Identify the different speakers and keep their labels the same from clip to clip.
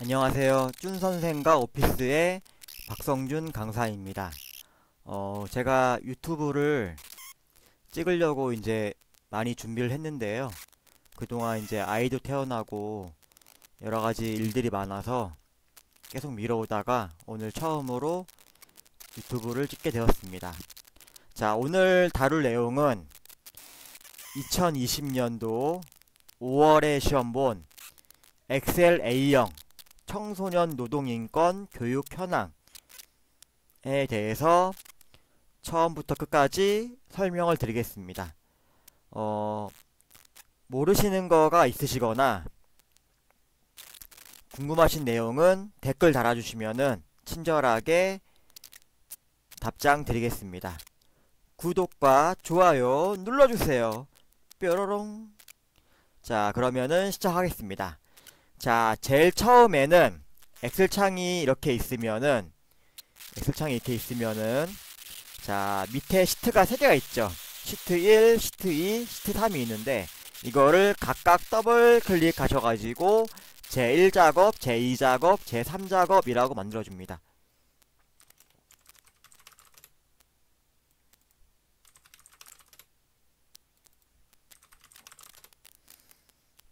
Speaker 1: 안녕하세요. 쭌선생과 오피스의 박성준 강사입니다. 제가 유튜브를 찍으려고 이제 많이 준비를 했는데요. 그동안 이제 아이도 태어나고 여러 가지 일들이 많아서 계속 미뤄오다가 오늘 처음으로 유튜브를 찍게 되었습니다. 자, 오늘 다룰 내용은 2020년도 5월에 시험 본 엑셀 A형 청소년 노동인권 교육 현황에 대해서 처음부터 끝까지 설명을 드리겠습니다. 모르시는 거가 있으시거나 궁금하신 내용은 댓글 달아주시면은 친절하게 답장 드리겠습니다. 구독과 좋아요 눌러주세요. 뾰로롱. 자, 그러면은 시작하겠습니다. 자, 제일 처음에는 엑셀창이 이렇게 있으면은 자, 밑에 시트가 3개가 있죠. 시트 1, 시트 2, 시트 3이 있는데 이거를 각각 더블 클릭하셔가지고 제1작업, 제2작업, 제3작업이라고 만들어줍니다.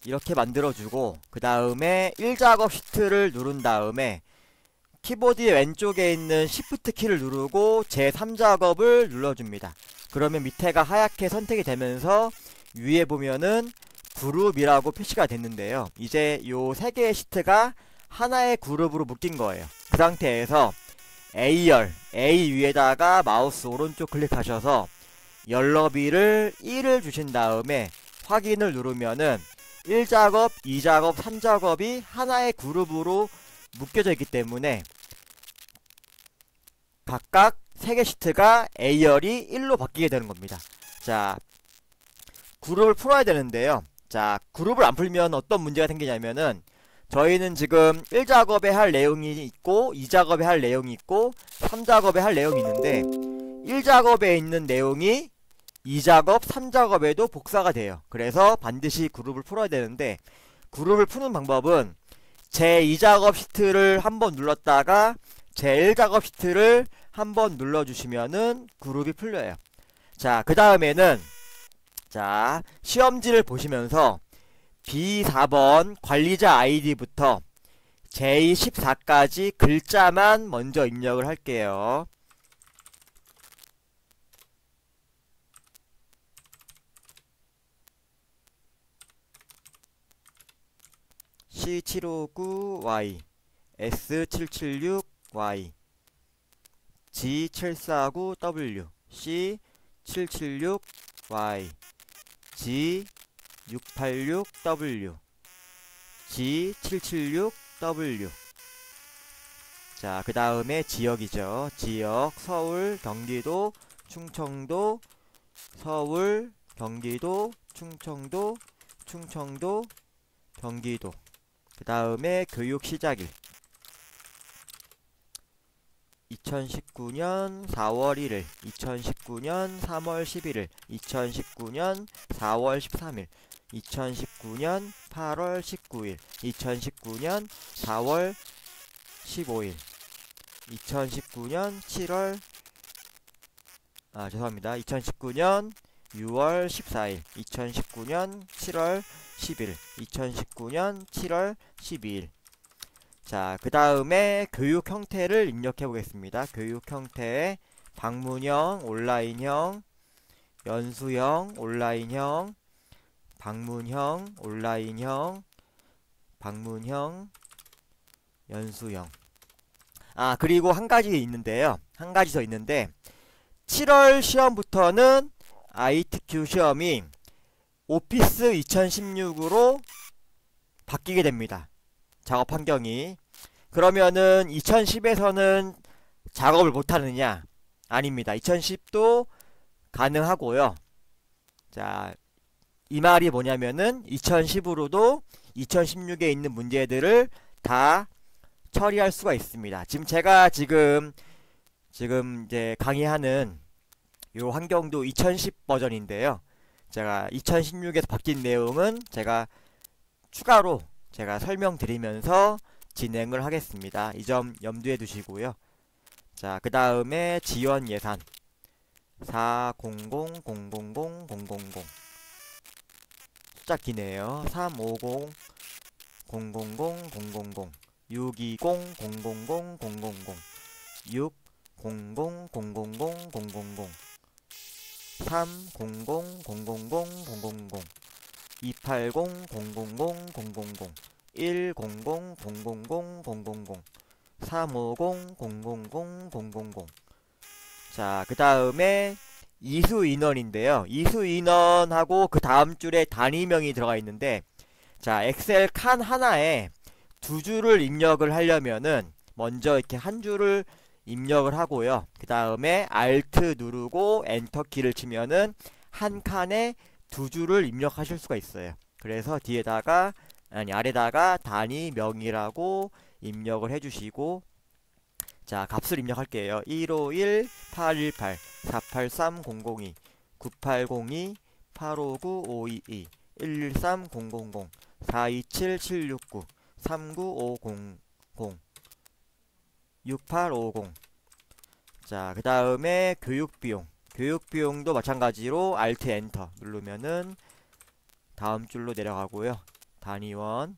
Speaker 1: 이렇게 만들어주고 그 다음에 1작업 시트를 누른 다음에 키보드의 왼쪽에 있는 Shift 키를 누르고 제3작업을 눌러줍니다. 그러면 밑에가 하얗게 선택이 되면서 위에 보면은 그룹이라고 표시가 됐는데요. 이제 요 3개의 시트가 하나의 그룹으로 묶인 거예요. 그 상태에서 A열, A 위에다가 마우스 오른쪽 클릭하셔서 열너비를 1을 주신 다음에 확인을 누르면은 1작업, 2작업, 3작업이 하나의 그룹으로 묶여져 있기 때문에 각각 3개 시트가 A열이 1로 바뀌게 되는 겁니다. 자, 그룹을 풀어야 되는데요. 자, 그룹을 안 풀면 어떤 문제가 생기냐면은 저희는 지금 1작업에 할 내용이 있고 2작업에 할 내용이 있고 3작업에 할 내용이 있는데 1작업에 있는 내용이 2작업, 3작업에도 복사가 돼요. 그래서 반드시 그룹을 풀어야 되는데 그룹을 푸는 방법은 제2작업 시트를 한번 눌렀다가 제1작업 시트를 한번 눌러주시면은 그룹이 풀려요. 자, 그 다음에는 자, 시험지를 보시면서 B4번 관리자 아이디부터 J14까지 글자만 먼저 입력을 할게요. C759Y, S776Y, G749W, C776Y, G686W, G776W. 자, 그 다음에 지역이죠. 지역, 서울, 경기도, 충청도, 서울, 경기도, 충청도, 경기도. 그 다음에 교육 시작일 2019년 4월 1일 2019년 3월 11일 2019년 4월 13일 2019년 8월 19일 2019년 4월 15일 2019년 7월 죄송합니다. 2019년 6월 14일 2019년 7월 10일 2019년 7월 12일. 자, 그 다음에 교육 형태를 입력해 보겠습니다. 교육 형태 방문형, 온라인형, 연수형, 온라인형, 방문형, 온라인형, 방문형, 연수형. 그리고 한 가지 있는데요. 한 가지 더 있는데 7월 시험부터는 ITQ 시험이 오피스 2016으로 바뀌게 됩니다. 작업 환경이. 그러면은 2010에서는 작업을 못하느냐? 아닙니다. 2010도 가능하고요. 자, 이 말이 뭐냐면은 2010으로도 2016에 있는 문제들을 다 처리할 수가 있습니다. 제가 지금 이제 강의하는 요 환경도 2010 버전인데요. 제가 2016에서 바뀐 내용은 제가 추가로 제가 설명드리면서 진행을 하겠습니다. 이 점 염두에 두시고요. 자, 그 다음에 지원 예산 400,000,000 숫자 기네요. 350 000 620 000 600 000 300 000 280 000 100 000 350 000 자, 그 다음에 이수 인원인데요. 이수 인원하고 그 다음 줄에 단위명이 들어가 있는데, 자, 엑셀 칸 하나에 두 줄을 입력을 하려면은 먼저 이렇게 한 줄을 입력을 하고요. 그 다음에 Alt 누르고 엔터 키를 치면은 한 칸에 두 줄을 입력하실 수가 있어요. 그래서 뒤에다가 아래다가 단위명이라고 입력을 해주시고, 자, 값을 입력할게요. 151 818 483 002 9802 859 522 113 000 427 769 39500 6850. 자, 그 다음에 교육비용. 교육비용도 마찬가지로 Alt 엔터 누르면은 다음 줄로 내려가고요. 단위원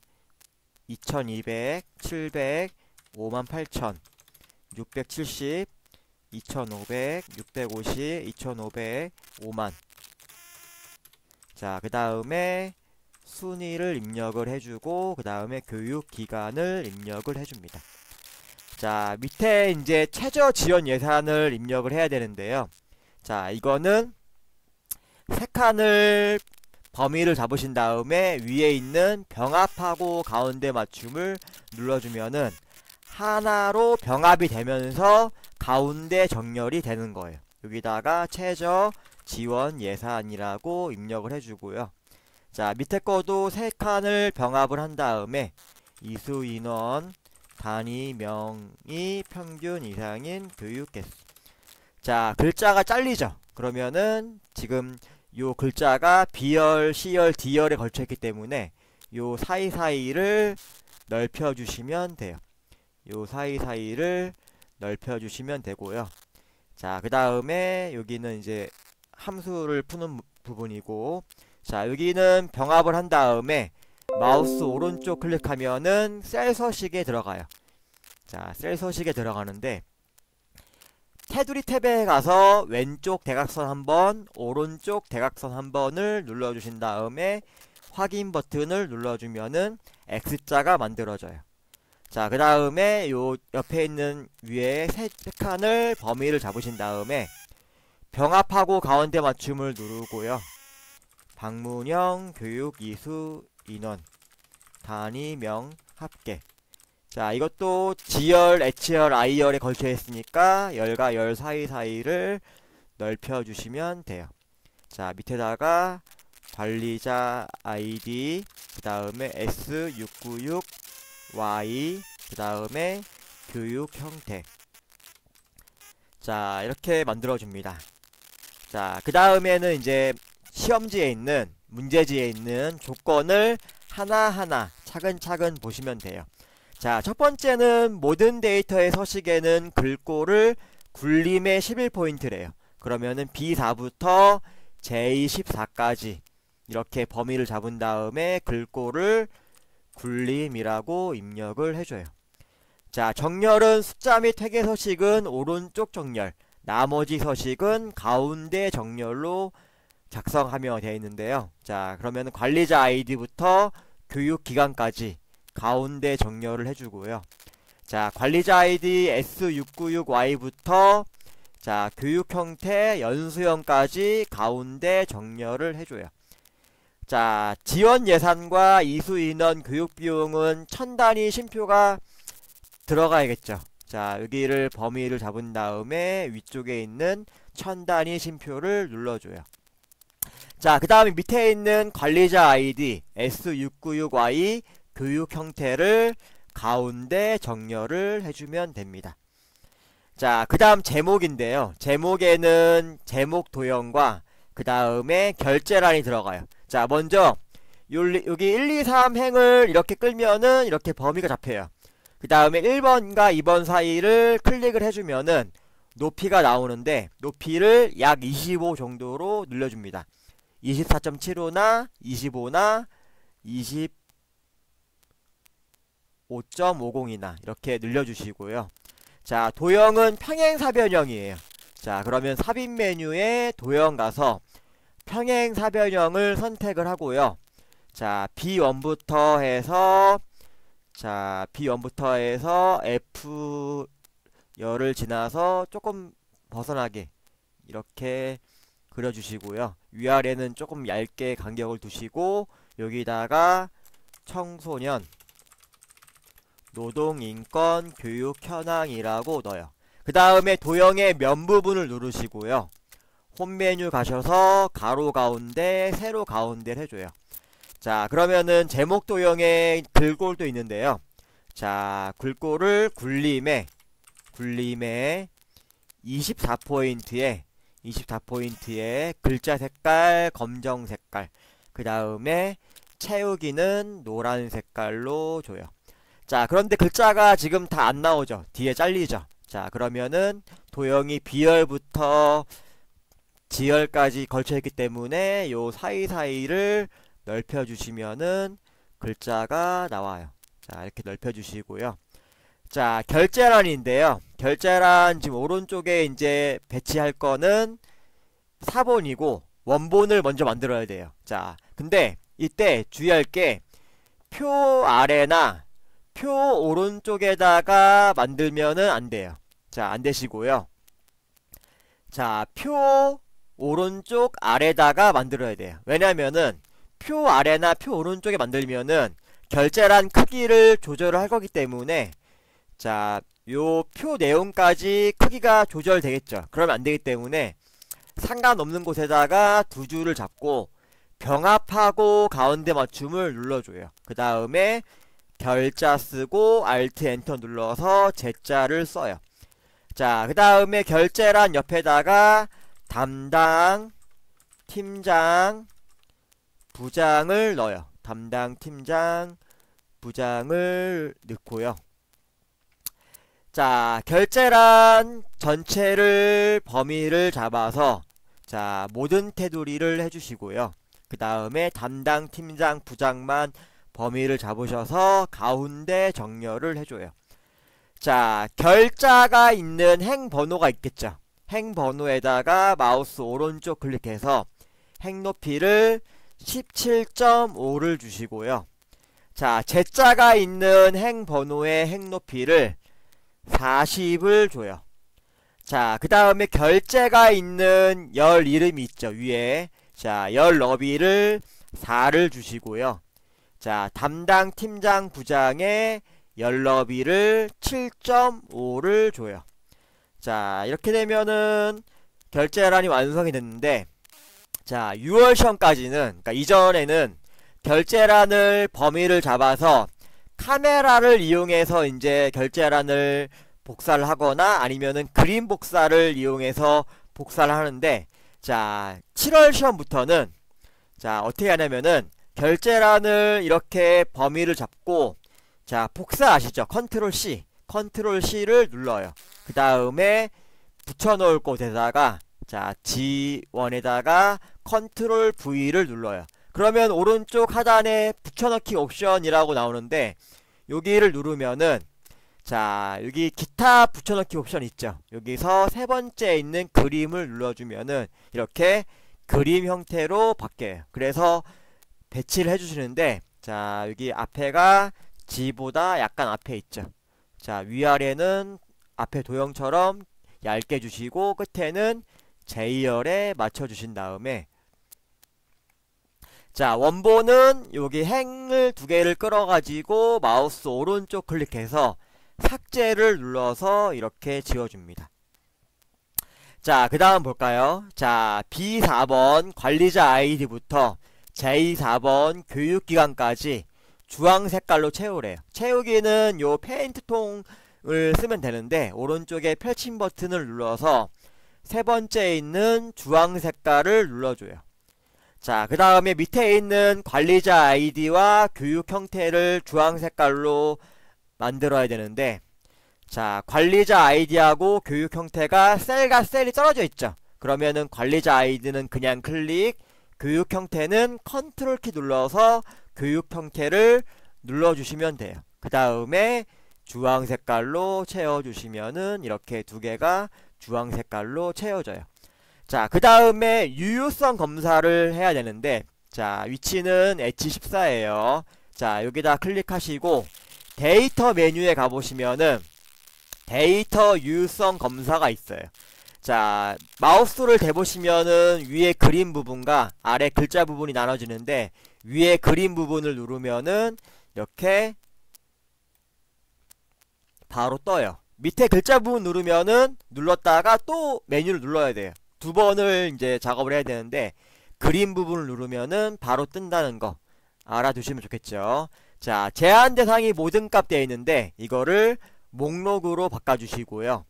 Speaker 1: 2200 700 58000 670 2500 650 2500 5만. 자, 그 다음에 순위를 입력을 해주고 그 다음에 교육기간을 입력을 해줍니다. 자, 밑에 이제 최저 지원 예산을 입력을 해야 되는데요. 자, 이거는 세 칸을 범위를 잡으신 다음에 위에 있는 병합하고 가운데 맞춤을 눌러주면은 하나로 병합이 되면서 가운데 정렬이 되는 거예요. 여기다가 최저 지원 예산이라고 입력을 해주고요. 자, 밑에 거도 세 칸을 병합을 한 다음에 이수 인원 단위명이 평균 이상인 교육 개수. 자, 글자가 잘리죠. 그러면은 지금 요 글자가 B열, C열, D열에 걸쳐 있기 때문에 요 사이사이를 넓혀 주시면 돼요. 요 사이사이를 넓혀 주시면 되고요. 자, 그 다음에 여기는 이제 함수를 푸는 부분이고, 자, 여기는 병합을 한 다음에 마우스 오른쪽 클릭하면은 셀 서식에 들어가요. 자, 셀 서식에 들어가는데 테두리 탭에 가서 왼쪽 대각선 한번, 오른쪽 대각선 한번을 눌러주신 다음에 확인 버튼을 눌러주면은 X자가 만들어져요. 자, 그 다음에 요 옆에 있는 위에 세 칸을 범위를 잡으신 다음에 병합하고 가운데 맞춤을 누르고요. 방문형 교육 이수 인원 단위명 합계. 자, 이것도 G열, H열, I열에 걸쳐 있으니까 열과 열 사이사이를 넓혀 주시면 돼요. 자, 밑에다가 관리자 아이디, 그 다음에 S696Y, 그 다음에 교육 형태. 자, 이렇게 만들어줍니다. 자, 그 다음에는 이제 시험지에 있는, 문제지에 있는 조건을 하나하나 차근차근 보시면 돼요. 자, 첫 번째는 모든 데이터의 서식에는 글꼴을 굴림의 11포인트래요. 그러면은 B4부터 J14까지 이렇게 범위를 잡은 다음에 글꼴을 굴림이라고 입력을 해줘요. 자, 정렬은 숫자 및 회계 서식은 오른쪽 정렬, 나머지 서식은 가운데 정렬로 작성하며 되어 있는데요. 자, 그러면 관리자 아이디부터 교육기간까지 가운데 정렬을 해주고요. 자, 관리자 아이디 S696Y부터 자, 교육 형태 연수형까지 가운데 정렬을 해줘요. 자, 지원 예산과 이수 인원 교육 비용은 1000단위 쉼표가 들어가야겠죠. 자, 여기를 범위를 잡은 다음에 위쪽에 있는 1000단위 쉼표를 눌러줘요. 자, 그 다음에 밑에 있는 관리자 아이디 S696Y 교육 형태를 가운데 정렬을 해주면 됩니다. 자, 그 다음 제목인데요. 제목에는 제목 도형과 그 다음에 결제란이 들어가요. 자, 먼저 여기 1, 2, 3 행을 이렇게 끌면은 이렇게 범위가 잡혀요. 그 다음에 1번과 2번 사이를 클릭을 해주면은 높이가 나오는데 높이를 약 25 정도로 늘려줍니다. 24.75나 25나 25.50이나 이렇게 늘려주시고요. 자, 도형은 평행사변형이에요. 자, 그러면 삽입 메뉴에 도형 가서 평행사변형을 선택을 하고요. 자, B1부터 해서 F 열을 지나서 조금 벗어나게 이렇게 그려주시고요. 위아래는 조금 얇게 간격을 두시고 여기다가 청소년 노동인권 교육 현황이라고 넣어요. 그 다음에 도형의 면 부분을 누르시고요. 홈 메뉴 가셔서 가로 가운데 세로 가운데를 해줘요. 자, 그러면은 제목 도형에 글꼴도 있는데요. 자, 글꼴을 굴림에 24포인트에 글자 색깔 검정 색깔, 그 다음에 채우기는 노란 색깔로 줘요. 자, 그런데 글자가 지금 다 안 나오죠. 뒤에 잘리죠. 자, 그러면은 도형이 B열부터 G열까지 걸쳐있기 때문에 요 사이사이를 넓혀주시면은 글자가 나와요. 자, 이렇게 넓혀주시고요. 자, 결제란인데요. 결제란 지금 오른쪽에 이제 배치할 거는 사본이고 원본을 먼저 만들어야 돼요. 자, 근데 이때 주의할 게 표 아래나 표 오른쪽에다가 만들면은 안 돼요. 자, 안 되시고요. 자, 표 오른쪽 아래다가 만들어야 돼요. 왜냐면은 표 아래나 표 오른쪽에 만들면은 결제란 크기를 조절을 할 거기 때문에 자, 요 표 내용까지 크기가 조절되겠죠. 그러면 안 되기 때문에 상관없는 곳에다가 두 줄을 잡고 병합하고 가운데 맞춤을 눌러줘요. 그 다음에 결자 쓰고 Alt 엔터 눌러서 Z자를 써요. 자, 그 다음에 결제란 옆에다가 담당 팀장 부장을 넣어요. 담당 팀장 부장을 넣고요. 자, 결제란 전체를 범위를 잡아서 자, 모든 테두리를 해주시고요. 그 다음에 담당 팀장 부장만 범위를 잡으셔서 가운데 정렬을 해줘요. 자, 결자가 있는 행번호가 있겠죠. 행번호에다가 마우스 오른쪽 클릭해서 행높이를 17.5를 주시고요. 자, Z자가 있는 행번호의 행높이를 40을 줘요. 자, 그 다음에 결제가 있는 열 이름이 있죠, 위에. 자, 열 너비를 4를 주시고요. 자, 담당 팀장 부장의 열 너비를 7.5를 줘요. 자, 이렇게 되면은 결제란이 완성이 됐는데, 자, 6월 시험까지는, 그러니까 이전에는 결제란을 범위를 잡아서 카메라를 이용해서 이제 결제란을 복사를 하거나 아니면은 그림 복사를 이용해서 복사를 하는데, 자, 7월 시험부터는 자, 어떻게 하냐면은 결제란을 이렇게 범위를 잡고 자, 복사 아시죠? 컨트롤 C를 눌러요. 그 다음에 붙여놓을 곳에다가 자, G1에다가 컨트롤 V를 눌러요. 그러면 오른쪽 하단에 붙여넣기 옵션이라고 나오는데 여기를 누르면은 자, 여기 기타 붙여넣기 옵션 있죠. 여기서 세 번째 있는 그림을 눌러주면은 이렇게 그림 형태로 바뀌어요. 그래서 배치를 해주시는데 자, 여기 앞에가 G보다 약간 앞에 있죠. 자, 위아래는 앞에 도형처럼 얇게 주시고 끝에는 J열에 맞춰주신 다음에 자, 원본은 여기 행을 두 개를 끌어가지고 마우스 오른쪽 클릭해서 삭제를 눌러서 이렇게 지워줍니다. 자, 그 다음 볼까요? 자, B4번 관리자 아이디부터 J4번 교육기관까지 주황 색깔로 채우래요. 채우기는 요 페인트 통을 쓰면 되는데 오른쪽에 펼침 버튼을 눌러서 세 번째 있는 주황 색깔을 눌러줘요. 자, 그 다음에 밑에 있는 관리자 아이디와 교육 형태를 주황 색깔로 만들어야 되는데, 자, 관리자 아이디하고 교육 형태가 셀과 셀이 떨어져 있죠. 그러면은 관리자 아이디는 그냥 클릭, 교육 형태는 컨트롤 키 눌러서 교육 형태를 눌러주시면 돼요. 그 다음에 주황 색깔로 채워주시면은 이렇게 두 개가 주황 색깔로 채워져요. 자, 그 다음에 유효성 검사를 해야 되는데, 자, 위치는 H14예요. 자, 여기다 클릭하시고 데이터 메뉴에 가보시면은 데이터 유효성 검사가 있어요. 자, 마우스를 대보시면은 위에 그림 부분과 아래 글자 부분이 나눠지는데, 위에 그림 부분을 누르면은 이렇게 바로 떠요. 밑에 글자 부분 누르면은 눌렀다가 또 메뉴를 눌러야 돼요. 두 번을 이제 작업을 해야 되는데, 그림 부분을 누르면은 바로 뜬다는 거 알아두시면 좋겠죠. 자, 제한 대상이 모든 값 되어 있는데 이거를 목록으로 바꿔주시고요.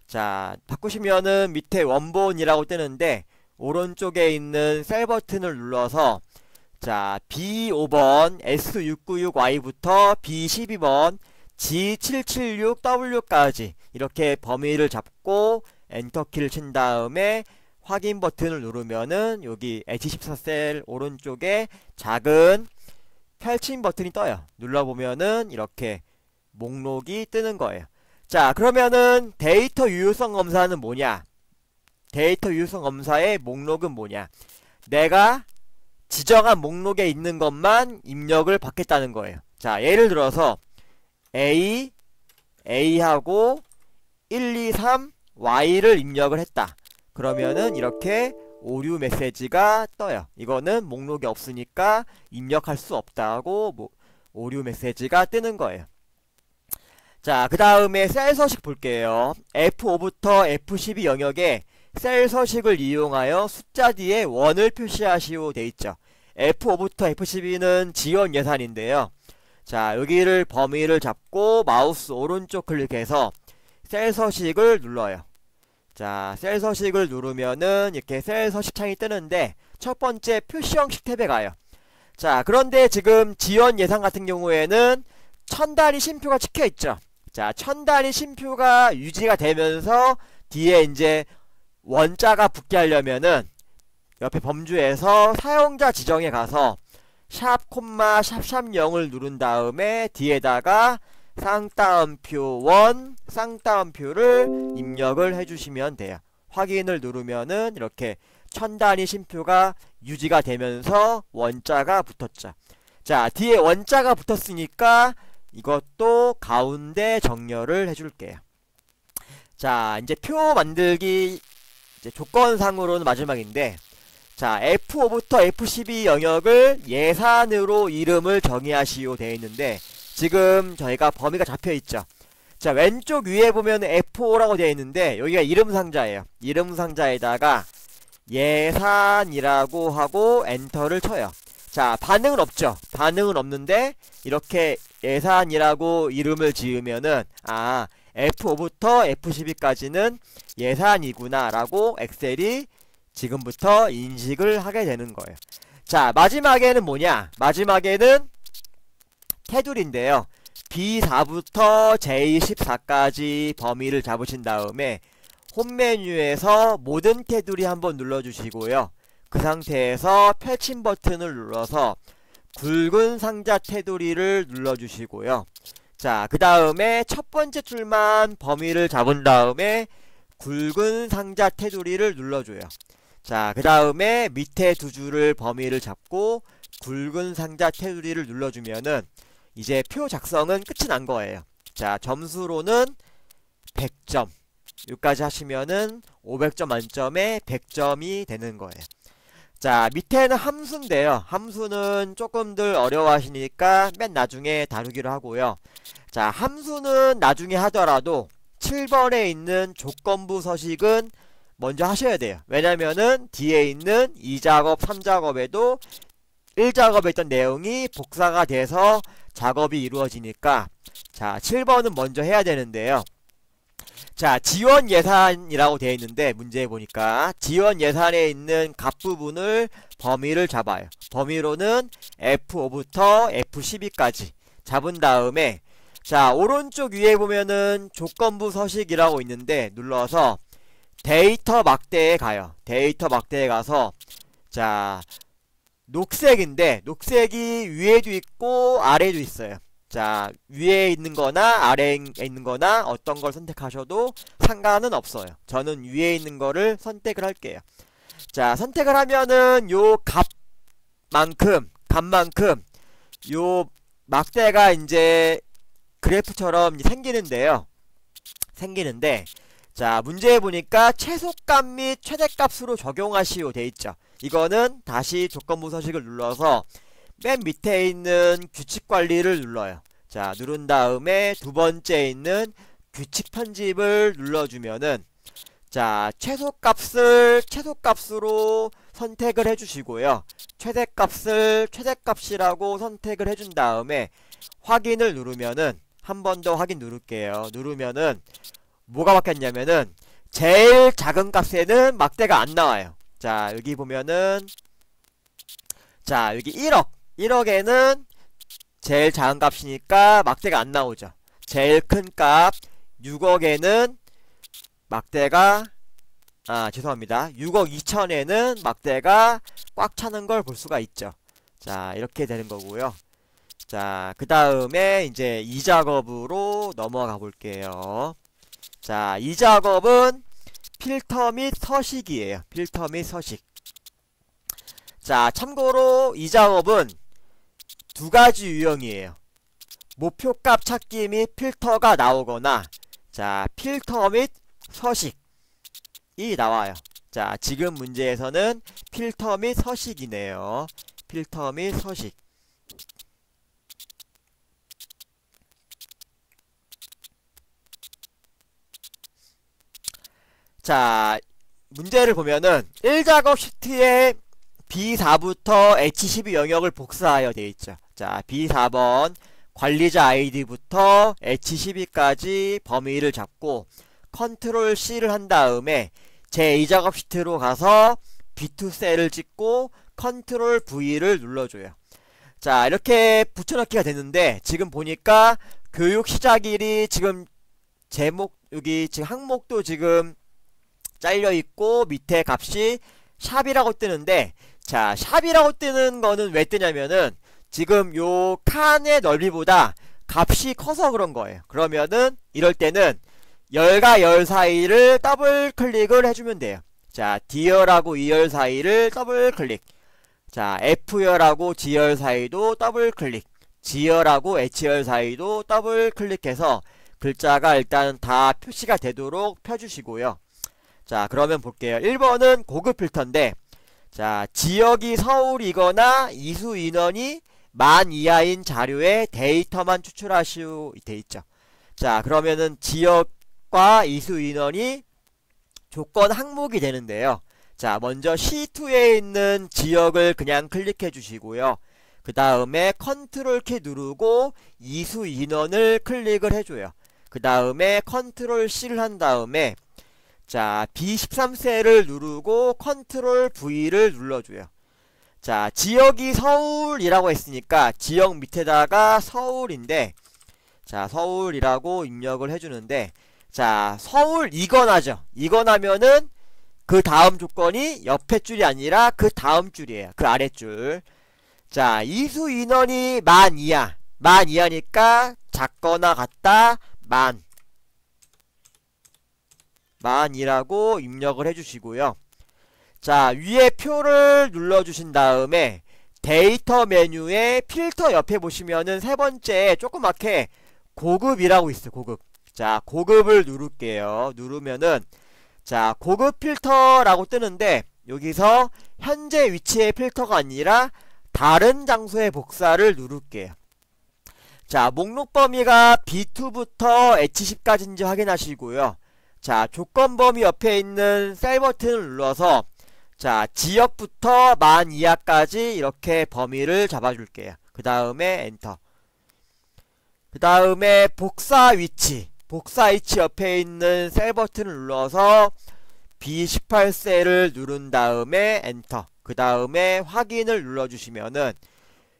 Speaker 1: 자, 바꾸시면은 밑에 원본이라고 뜨는데 오른쪽에 있는 셀 버튼을 눌러서, 자, B5번 S696Y부터 B12번 G776W까지 이렇게 범위를 잡고 엔터키를 친 다음에 확인 버튼을 누르면은 여기 H14 셀 오른쪽에 작은 펼침 버튼이 떠요. 눌러보면은 이렇게 목록이 뜨는 거예요. 자, 그러면은 데이터 유효성 검사는 뭐냐? 데이터 유효성 검사의 목록은 뭐냐? 내가 지정한 목록에 있는 것만 입력을 받겠다는 거예요. 자, 예를 들어서 A하고 1, 2, 3, Y를 입력을 했다. 그러면은 이렇게 오류 메시지가 떠요. 이거는 목록이 없으니까 입력할 수 없다고 오류 메시지가 뜨는 거예요. 자, 그 다음에 셀 서식 볼게요. F5부터 F12 영역에 셀 서식을 이용하여 숫자 뒤에 원을 표시하시오 돼 있죠. F5부터 F12는 지원 예산인데요. 자, 여기를 범위를 잡고 마우스 오른쪽 클릭해서 셀 서식을 눌러요. 자, 셀 서식을 누르면은 이렇게 셀 서식 창이 뜨는데 첫 번째 표시 형식 탭에 가요. 자, 그런데 지금 지원 예산 같은 경우에는 1000단위 쉼표가 찍혀 있죠. 자, 1000단위 쉼표가 유지가 되면서 뒤에 이제 원자가 붙게 하려면은 옆에 범주에서 사용자 지정에 가서 샵 콤마 샵샵 0을 누른 다음에 뒤에다가 쌍따옴표 1, 쌍따옴표를 입력을 해주시면 돼요. 확인을 누르면은 이렇게 1000단위 쉼표가 유지가 되면서 원자가 붙었죠. 자, 뒤에 원자가 붙었으니까 이것도 가운데 정렬을 해줄게요. 자, 이제 표 만들기 이제 조건상으로는 마지막인데, 자, F5부터 F12 영역을 예산으로 이름을 정의하시오 되어 있는데 지금 저희가 범위가 잡혀 있죠. 자, 왼쪽 위에 보면 F5라고 되어 있는데 여기가 이름 상자예요. 이름 상자에다가 예산이라고 하고 엔터를 쳐요. 자, 반응은 없죠. 반응은 없는데 이렇게 예산이라고 이름을 지으면은 아, F5부터 F12까지는 예산이구나 라고 엑셀이 지금부터 인식을 하게 되는 거예요. 자, 마지막에는 뭐냐? 마지막에는 테두리인데요. B4부터 J14까지 범위를 잡으신 다음에 홈 메뉴에서 모든 테두리 한번 눌러주시고요. 그 상태에서 펼침 버튼을 눌러서 굵은 상자 테두리를 눌러주시고요. 자, 그 다음에 첫 번째 줄만 범위를 잡은 다음에 굵은 상자 테두리를 눌러줘요. 자, 그 다음에 밑에 두 줄을 범위를 잡고 굵은 상자 테두리를 눌러주면은 이제 표 작성은 끝이 난 거예요. 자, 점수로는 100점. 여기까지 하시면은 500점 만점에 100점이 되는 거예요. 자, 밑에는 함수인데요. 함수는 조금들 어려워하시니까 맨 나중에 다루기로 하고요. 자, 함수는 나중에 하더라도 7번에 있는 조건부 서식은 먼저 하셔야 돼요. 왜냐면은 뒤에 있는 2작업, 3작업에도 1작업에 있던 내용이 복사가 돼서 작업이 이루어지니까 자, 7번은 먼저 해야 되는데요. 자, 지원 예산이라고 되어 있는데 문제에 보니까 지원 예산에 있는 값 부분을 범위를 잡아요. 범위로는 F5부터 F12까지 잡은 다음에 자, 오른쪽 위에 보면은 조건부 서식이라고 있는데 눌러서 데이터 막대에 가요. 데이터 막대에 가서 자, 녹색인데 녹색이 위에도 있고 아래에도 있어요. 자, 위에 있는 거나 아래에 있는 거나 어떤 걸 선택하셔도 상관은 없어요. 저는 위에 있는 거를 선택을 할게요. 자, 선택을 하면은 요 값만큼 요 막대가 이제 그래프처럼 생기는데 자, 문제에 보니까 최소값 및 최대값으로 적용하시오 돼 있죠. 이거는 다시 조건부 서식을 눌러서 맨 밑에 있는 규칙 관리를 눌러요. 자, 누른 다음에 두 번째에 있는 규칙 편집을 눌러주면은 자, 최소값을 최소값으로 선택을 해주시고요. 최대값을 최대값이라고 선택을 해준 다음에 확인을 누르면은 한 번 더 확인 누를게요. 누르면은 뭐가 바뀌었냐면은 제일 작은 값에는 막대가 안 나와요. 자, 여기 보면은 자, 여기 1억에는 제일 작은 값이니까 막대가 안 나오죠. 제일 큰 값 6억에는 막대가 죄송합니다. 6억 2천에는 막대가 꽉 차는 걸 볼 수가 있죠. 자, 이렇게 되는 거고요. 자, 그 다음에 이제 이 작업으로 넘어가 볼게요. 자, 이 작업은 필터 및 서식이에요. 필터 및 서식. 자, 참고로 이 작업은 두 가지 유형이에요. 목표값 찾기 및 필터가 나오거나 자, 필터 및 서식이 나와요. 자, 지금 문제에서는 필터 및 서식이네요. 필터 및 서식. 자, 문제를 보면은 1작업 시트에 B4부터 H12 영역을 복사하여 되어 있죠. 자, B4번 관리자 아이디부터 H12까지 범위를 잡고 컨트롤 C를 한 다음에 제2작업 시트로 가서 B2 셀을 찍고 컨트롤 V를 눌러줘요. 자, 이렇게 붙여넣기가 됐는데 지금 보니까 교육 시작일이 지금 제목 여기 지금 항목도 지금 잘려있고 밑에 값이 샵이라고 뜨는데 자, 샵이라고 뜨는 거는 왜 뜨냐면은 지금 요 칸의 넓이보다 값이 커서 그런 거예요. 그러면은 이럴 때는 열과 열 사이를 더블 클릭을 해주면 돼요. 자, D열하고 E열 사이를 더블 클릭. 자, F열하고 G열 사이도 더블 클릭. G열하고 H열 사이도 더블 클릭해서 글자가 일단 다 표시가 되도록 펴주시고요. 자, 그러면 볼게요. 1번은 고급 필터인데 자, 지역이 서울이거나 이수 인원이 10,000 이하인 자료에 데이터만 추출하시오 돼 있죠. 자, 그러면은 지역과 이수 인원이 조건 항목이 되는데요. 자, 먼저 C2에 있는 지역을 그냥 클릭해 주시고요. 그 다음에 컨트롤 키 누르고 이수 인원을 클릭을 해줘요. 그 다음에 컨트롤 C를 한 다음에 자, B13셀을 누르고 컨트롤 V를 눌러줘요. 자, 지역이 서울이라고 했으니까 지역 밑에다가 서울인데 자, 서울이라고 입력을 해주는데 자, 서울 이건하죠. 이건하면은 그 다음 조건이 옆에 줄이 아니라 그 다음 줄이에요. 그 아랫줄. 자, 이수 인원이 10,000 이하. 10,000 이하니까 작거나 같다 10,000. 10,000이라고 입력을 해주시고요. 자, 위에 표를 눌러주신 다음에 데이터 메뉴에 필터 옆에 보시면은 세 번째 조그맣게 고급이라고 있어요. 고급. 자, 고급을 누를게요. 누르면은 자, 고급 필터라고 뜨는데 여기서 현재 위치의 필터가 아니라 다른 장소의 복사를 누를게요. 자, 목록 범위가 B2부터 H10까지인지 확인하시고요. 자, 조건 범위 옆에 있는 셀 버튼을 눌러서 자, 지역부터 10,000 이하까지 이렇게 범위를 잡아줄게요. 그 다음에 엔터. 그 다음에 복사 위치 옆에 있는 셀 버튼을 눌러서 B18셀을 누른 다음에 엔터. 그 다음에 확인을 눌러주시면은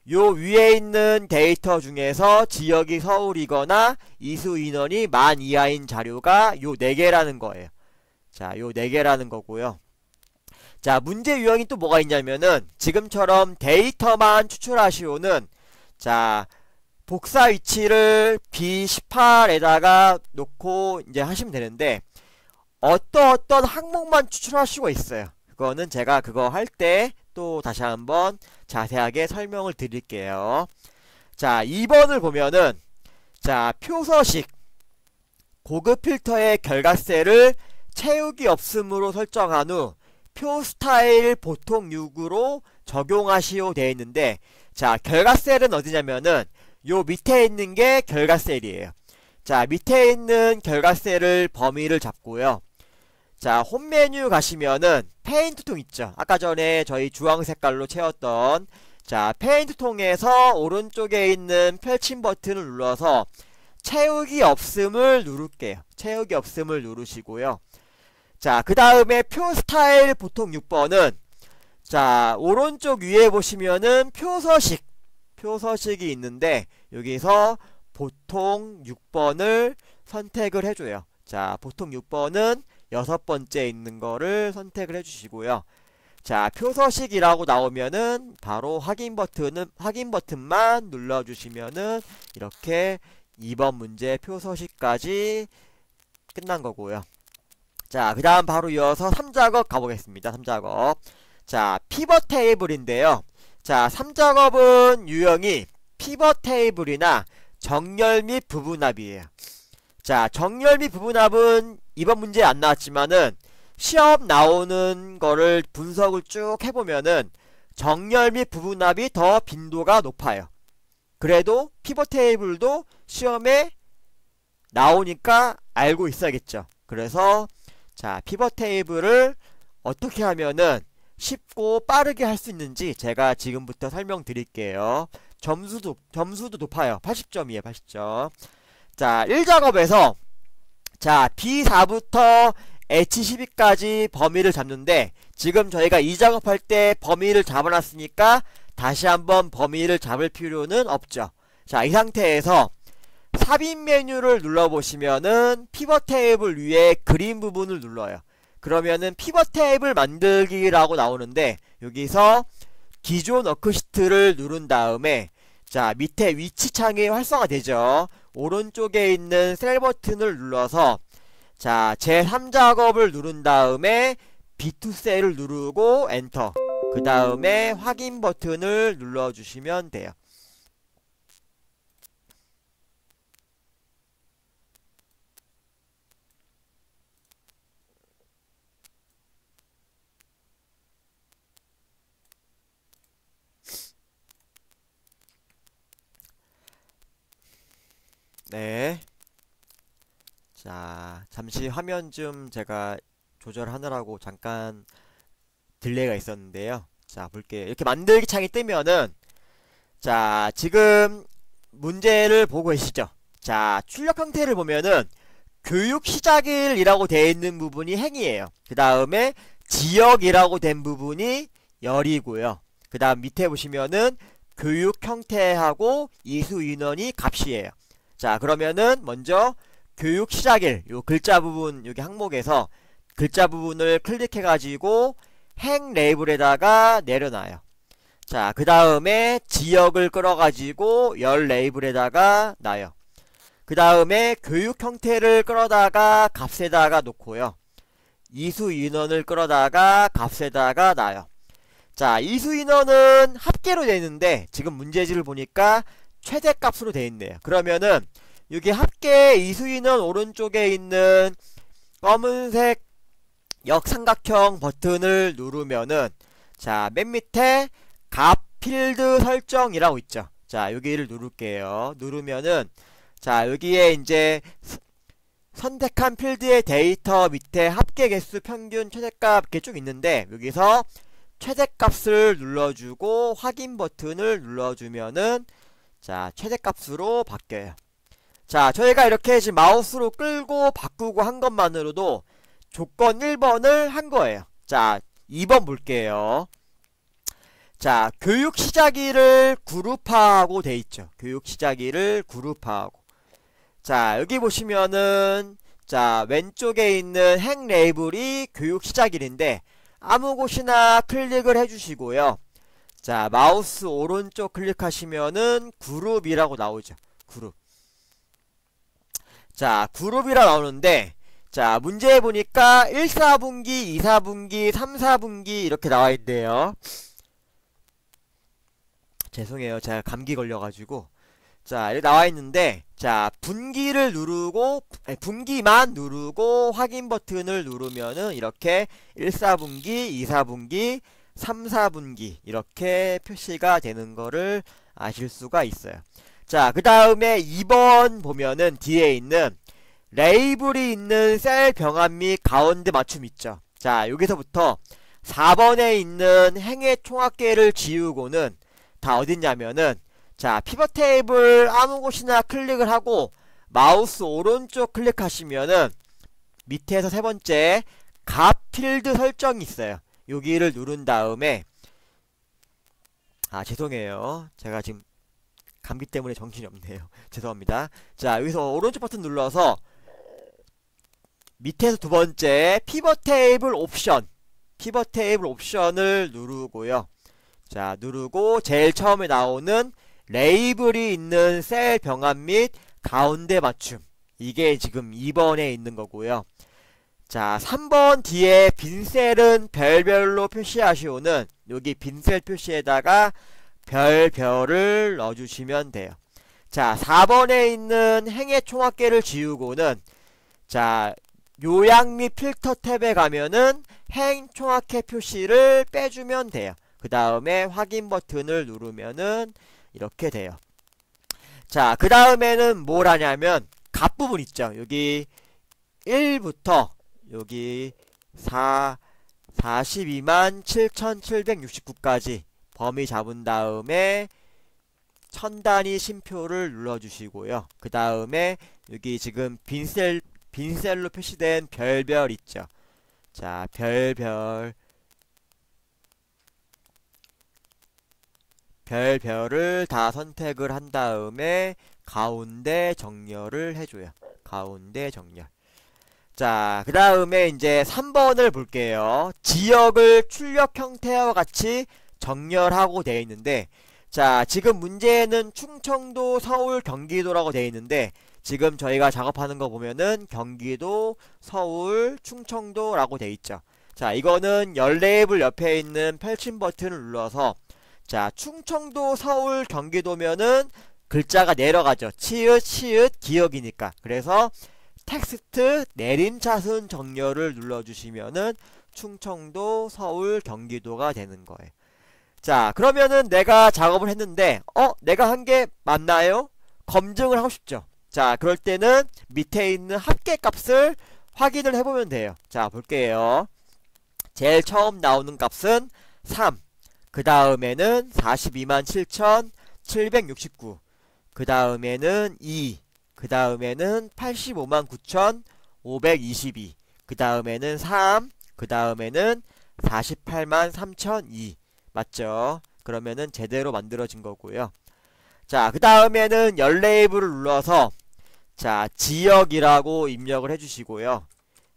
Speaker 1: 요 위에 있는 데이터 중에서 지역이 서울이거나 이수 인원이 10,000 이하인 자료가 요 4개라는 거예요. 자, 요 4개라는 거고요. 자, 문제 유형이 또 뭐가 있냐면은 지금처럼 데이터만 추출하시오는 자, 복사 위치를 B18에다가 놓고 이제 하시면 되는데 어떤 항목만 추출할 수가 있어요. 그거는 제가 그거 할 때 또 다시 한번 자세하게 설명을 드릴게요. 자, 2번을 보면은 자, 표서식 고급 필터의 결과셀을 채우기 없음으로 설정한 후 표 스타일 보통 6으로 적용하시오 되어 있는데 자, 결과셀은 어디냐면은 요 밑에 있는 게 결과셀이에요. 자, 밑에 있는 결과셀을 범위를 잡고요. 자, 홈 메뉴 가시면은 페인트 통 있죠. 아까 전에 저희 주황 색깔로 채웠던 자, 페인트 통에서 오른쪽에 있는 펼침 버튼을 눌러서 채우기 없음을 누를게요. 채우기 없음을 누르시고요. 자, 그 다음에 표 스타일 보통 6번은 자, 오른쪽 위에 보시면은 표서식이 있는데 여기서 보통 6번을 선택을 해줘요. 자, 보통 6번은 6번째 있는 거를 선택을 해주시고요. 자, 표서식이라고 나오면은 바로 확인 버튼만 눌러주시면은 이렇게 2번 문제 표서식까지 끝난 거고요. 자, 그 다음 바로 이어서 3작업 가보겠습니다. 3작업. 자, 피벗 테이블인데요. 자, 3작업은 유형이 피벗 테이블이나 정렬 및 부분합이에요. 자, 정렬 및 부분합은 이번 문제에 안 나왔지만은 시험 나오는 거를 분석을 쭉 해보면은 정렬 및 부분합이 더 빈도가 높아요. 그래도 피벗 테이블도 시험에 나오니까 알고 있어야겠죠. 그래서 자, 피벗 테이블을 어떻게 하면은 쉽고 빠르게 할 수 있는지 제가 지금부터 설명드릴게요. 점수도 높아요. 80점이에요. 80점. 자, 1작업에서 자, B4부터 H12까지 범위를 잡는데 지금 저희가 2작업할 때 범위를 잡아놨으니까 다시 한번 범위를 잡을 필요는 없죠. 자, 이 상태에서 삽입 메뉴를 눌러보시면은 피벗 테이블 위에 그린 부분을 눌러요. 그러면은 피벗 테이블 만들기라고 나오는데 여기서 기존 워크시트를 누른 다음에 자, 밑에 위치창이 활성화되죠. 오른쪽에 있는 셀 버튼을 눌러서 자, 제3작업을 누른 다음에 B2 셀을 누르고 엔터. 그 다음에 확인 버튼을 눌러주시면 돼요. 네. 자, 잠시 화면 좀 제가 조절하느라고 잠깐 딜레이가 있었는데요. 자, 볼게요. 이렇게 만들기 창이 뜨면은 자, 지금 문제를 보고 계시죠? 자, 출력 형태를 보면은 교육 시작일이라고 되어 있는 부분이 행이에요. 그 다음에 지역이라고 된 부분이 열이고요. 그 다음 밑에 보시면은 교육 형태하고 이수 인원이 값이에요. 자, 그러면은 먼저 교육 시작일 요 글자 부분 여기 항목에서 글자 부분을 클릭해 가지고 행 레이블에다가 내려놔요. 자, 그 다음에 지역을 끌어 가지고 열 레이블에다가 놔요. 그 다음에 교육 형태를 끌어다가 값에다가 놓고요. 이수 인원을 끌어다가 값에다가 놔요. 자, 이수 인원은 합계로 되어 있는데 지금 문제지를 보니까 최대값으로 되어 있네요. 그러면은 여기 합계 이수 인원 오른쪽에 있는 검은색 역삼각형 버튼을 누르면은 자, 맨 밑에 값 필드 설정이라고 있죠. 자, 여기를 누를게요. 누르면은 자, 여기에 이제 선택한 필드의 데이터 밑에 합계 개수 평균 최대값 이렇게 쭉 있는데 여기서 최대값을 눌러주고 확인 버튼을 눌러주면은 자, 최대값으로 바뀌어요. 자, 저희가 이렇게 지금 마우스로 끌고 바꾸고 한 것만으로도 조건 1번을 한 거예요. 자, 2번 볼게요. 자, 교육 시작일을 그룹화하고 돼 있죠. 교육 시작일을 그룹화하고. 자, 여기 보시면은 자, 왼쪽에 있는 행 레이블이 교육 시작일인데 아무 곳이나 클릭을 해주시고요. 자, 마우스 오른쪽 클릭하시면은 그룹이라고 나오죠. 그룹. 자, 그룹이라 나오는데 자, 문제 보니까 1, 4분기, 2, 4분기, 3, 4분기 이렇게 나와 있네요. 죄송해요. 제가 감기 걸려가지고. 자, 이렇게 나와 있는데, 자, 분기를 누르고, 분기만 누르고 확인 버튼을 누르면은 이렇게 1, 4분기, 2, 4분기, 3, 4분기 이렇게 표시가 되는 거를 아실 수가 있어요. 자, 그 다음에 2번 보면은 뒤에 있는 레이블이 있는 셀 병합 및 가운데 맞춤 있죠. 자, 여기서부터 4번에 있는 행의 총합계를 지우고는 다 어딨냐면은 자, 피벗 테이블 아무 곳이나 클릭을 하고 마우스 오른쪽 클릭하시면은 밑에서 세 번째 값 필드 설정이 있어요. 여기를 누른 다음에 죄송해요. 제가 지금 감기 때문에 정신이 없네요. 죄송합니다. 자, 여기서 오른쪽 버튼 눌러서 밑에서 두 번째 피벗 테이블 옵션, 피벗 테이블 옵션을 누르고요. 자, 누르고 제일 처음에 나오는 레이블이 있는 셀 병합 및 가운데 맞춤, 이게 지금 2번에 있는 거고요. 자, 3번 뒤에 빈 셀은 별별로 표시하시오는 여기 빈 셀 표시에다가 별별을 넣어주시면 돼요. 자, 4번에 있는 행의 총합계를 지우고는 자, 요약 및 필터 탭에 가면은 행 총합계 표시를 빼주면 돼요. 그 다음에 확인 버튼을 누르면은 이렇게 돼요. 자, 그 다음에는 뭘 하냐면 값 부분 있죠. 여기 1부터 여기 42만 7,769까지 범위 잡은 다음에 천단위 심표를 눌러주시고요. 그 다음에 여기 지금 빈셀로 표시된 별별 있죠. 자, 별별을 다 선택을 한 다음에 가운데 정렬을 해줘요. 가운데 정렬. 자, 그 다음에 이제 3번을 볼게요. 지역을 출력 형태와 같이 정렬하고 되어 있는데, 자, 지금 문제는 충청도, 서울, 경기도라고 되어 있는데, 지금 저희가 작업하는 거 보면은 경기도, 서울, 충청도라고 되어 있죠. 자, 이거는 열 레이블 옆에 있는 펼침 버튼을 눌러서 자, 충청도, 서울, 경기도면은 글자가 내려가죠. 치읓, 시읒, 기역이니까. 그래서 텍스트 내림차순 정렬을 눌러주시면은 충청도, 서울, 경기도가 되는 거예요. 자, 그러면은 내가 작업을 했는데 내가 한 게 맞나요? 검증을 하고 싶죠. 자, 그럴 때는 밑에 있는 합계값을 확인을 해보면 돼요. 자, 볼게요. 제일 처음 나오는 값은 3. 그 다음에는 42만 7,769. 그 다음에는 2. 그 다음에는 85만 9,522. 그 다음에는 3. 그 다음에는 48만 3,002. 맞죠? 그러면은 제대로 만들어진 거고요. 자, 그 다음에는 열 레이블을 눌러서 자, 지역이라고 입력을 해주시고요.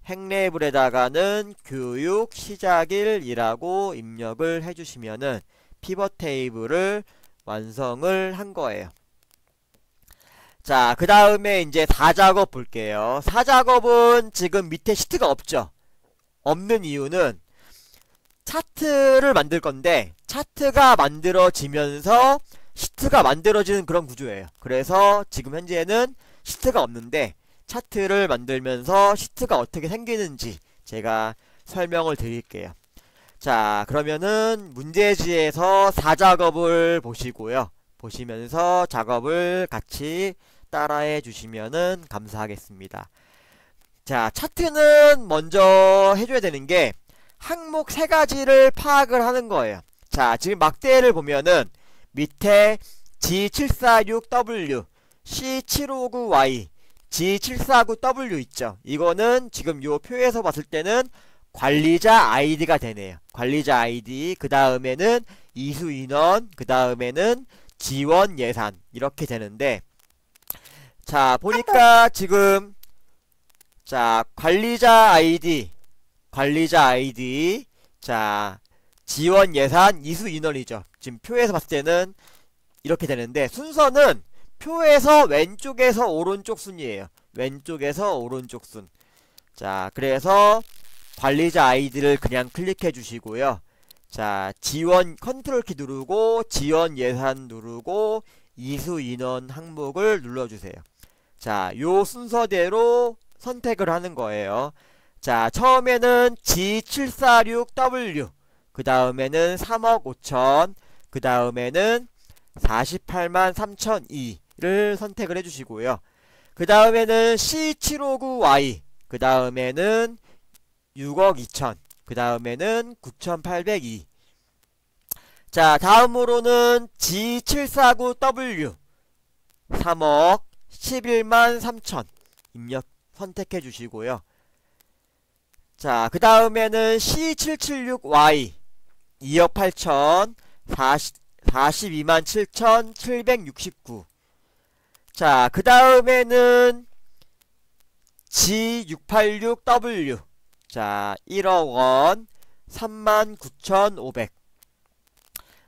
Speaker 1: 행 레이블에다가는 교육 시작일이라고 입력을 해주시면은 피벗 테이블을 완성을 한 거예요. 자, 그 다음에 이제 4작업 볼게요. 4작업은 지금 밑에 시트가 없죠. 없는 이유는 차트를 만들 건데 차트가 만들어지면서 시트가 만들어지는 그런 구조예요. 그래서 지금 현재는 시트가 없는데 차트를 만들면서 시트가 어떻게 생기는지 제가 설명을 드릴게요. 자, 그러면은 문제지에서 4작업을 보시고요. 보시면서 작업을 같이 따라해 주시면은 감사하겠습니다. 자, 차트는 먼저 해줘야 되는 게 항목 3가지를 파악을 하는 거예요. 자, 지금 막대를 보면은 밑에 G746W, C759Y, G749W 있죠. 이거는 지금 요 표에서 봤을 때는 관리자 아이디가 되네요. 관리자 아이디. 그 다음에는 이수 인원, 그 다음에는 지원 예산 이렇게 되는데, 자 보니까 지금 자 관리자 아이디 자 지원 예산 이수 인원이죠. 지금 표에서 봤을 때는 이렇게 되는데, 순서는 표에서 왼쪽에서 오른쪽 순이에요. 왼쪽에서 오른쪽 순. 자 그래서 관리자 아이디를 그냥 클릭해 주시고요. 자 지원 컨트롤 키 누르고 지원 예산 누르고 이수 인원 항목을 눌러주세요. 자 요 순서대로 선택을 하는 거예요. 자 처음에는 G746W, 그 다음에는 3억 5천, 그 다음에는 48만 3,002를 선택을 해주시고요. 그 다음에는 C759Y, 그 다음에는 6억 2천, 그 다음에는 9,802. 자 다음으로는 G749W 3억 11만 3천 입력 선택해 주시고요. 자 그 다음에는 C776Y 2억 8천 42만 7,769. 자 그 다음에는 G686W 자 1억 원 39,500.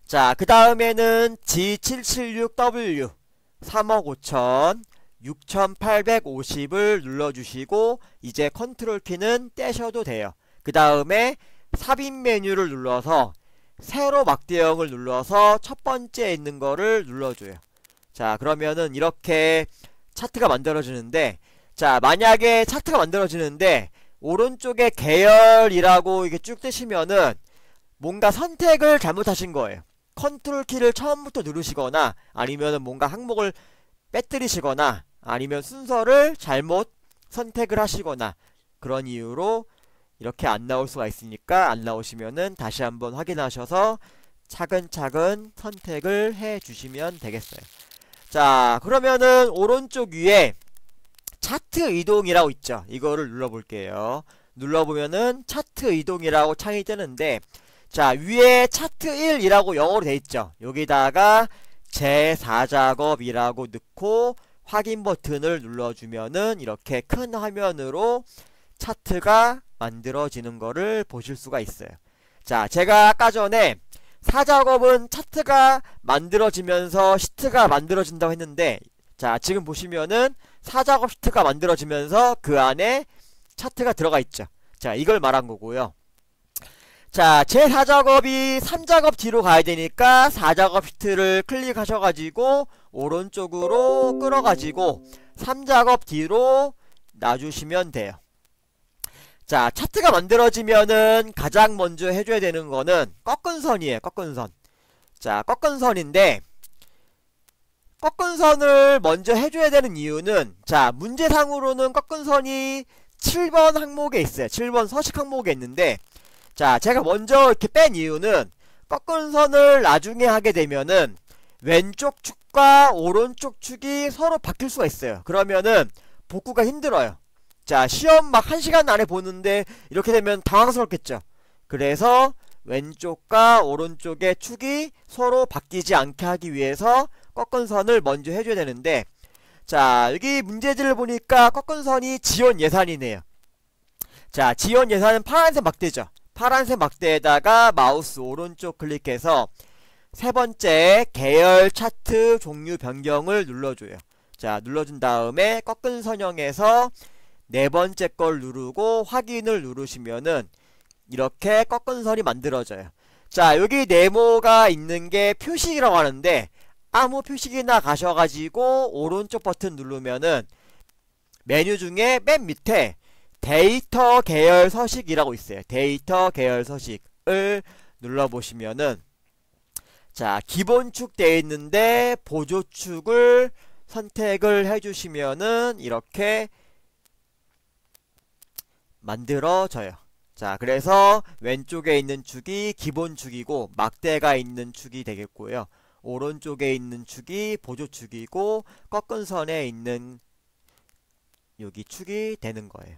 Speaker 1: 자 그 다음에는 G776W 3억 5천 6,850을 눌러주시고, 이제 컨트롤 키는 떼셔도 돼요. 그 다음에 삽입 메뉴를 눌러서 세로 막대형을 눌러서 첫 번째에 있는 거를 눌러줘요. 자 그러면은 이렇게 차트가 만들어지는데, 자 만약에 차트가 만들어지는데 오른쪽에 계열이라고 이게 쭉 뜨시면은 뭔가 선택을 잘못하신 거예요. 컨트롤 키를 처음부터 누르시거나 아니면은 뭔가 항목을 빼뜨리시거나 아니면 순서를 잘못 선택을 하시거나, 그런 이유로 이렇게 안 나올 수가 있으니까 안 나오시면은 다시 한번 확인하셔서 차근차근 선택을 해 주시면 되겠어요. 자 그러면은 오른쪽 위에 차트 이동이라고 있죠. 이거를 눌러볼게요. 눌러보면은 차트 이동이라고 창이 뜨는데, 자 위에 차트 1이라고 영어로 돼있죠. 여기다가 제4작업이라고 넣고 확인 버튼을 눌러주면은 이렇게 큰 화면으로 차트가 만들어지는 거를 보실 수가 있어요. 자 제가 아까 전에 4작업은 차트가 만들어지면서 시트가 만들어진다고 했는데, 자 지금 보시면은 4작업 시트가 만들어지면서 그 안에 차트가 들어가 있죠. 자 이걸 말한 거고요. 자 제4작업이 3작업 뒤로 가야 되니까 4작업 시트를 클릭하셔가지고 오른쪽으로 끌어가지고 3작업 뒤로 놔주시면 돼요. 자 차트가 만들어지면은 가장 먼저 해줘야 되는 거는 꺾은 선이에요. 꺾은 선. 자 꺾은 선인데, 꺾은 선을 먼저 해줘야 되는 이유는, 자 문제상으로는 꺾은 선이 7번 항목에 있어요. 7번 서식 항목에 있는데, 자 제가 먼저 이렇게 뺀 이유는 꺾은 선을 나중에 하게 되면은 왼쪽 축과 오른쪽 축이 서로 바뀔 수가 있어요. 그러면은 복구가 힘들어요. 자 시험 막 1시간 안에 보는데 이렇게 되면 당황스럽겠죠. 그래서 왼쪽과 오른쪽의 축이 서로 바뀌지 않게 하기 위해서 꺾은 선을 먼저 해줘야 되는데, 자 여기 문제지를 보니까 꺾은 선이 지원 예산이네요. 자 지원 예산은 파란색 막대죠. 파란색 막대에다가 마우스 오른쪽 클릭해서 세 번째 계열 차트 종류 변경을 눌러줘요. 자 눌러준 다음에 꺾은 선형에서 네 번째 걸 누르고 확인을 누르시면은 이렇게 꺾은 선이 만들어져요. 자 여기 네모가 있는 게 표식이라고 하는데, 아무 표식이나 가셔가지고 오른쪽 버튼 누르면은 메뉴 중에 맨 밑에 데이터 계열 서식이라고 있어요. 데이터 계열 서식을 눌러보시면은, 자 기본축 되어 있는데 보조축을 선택을 해주시면은 이렇게 만들어져요. 자 그래서 왼쪽에 있는 축이 기본축이고 막대가 있는 축이 되겠고요. 오른쪽에 있는 축이 보조축이고 꺾은 선에 있는 여기 축이 되는 거예요.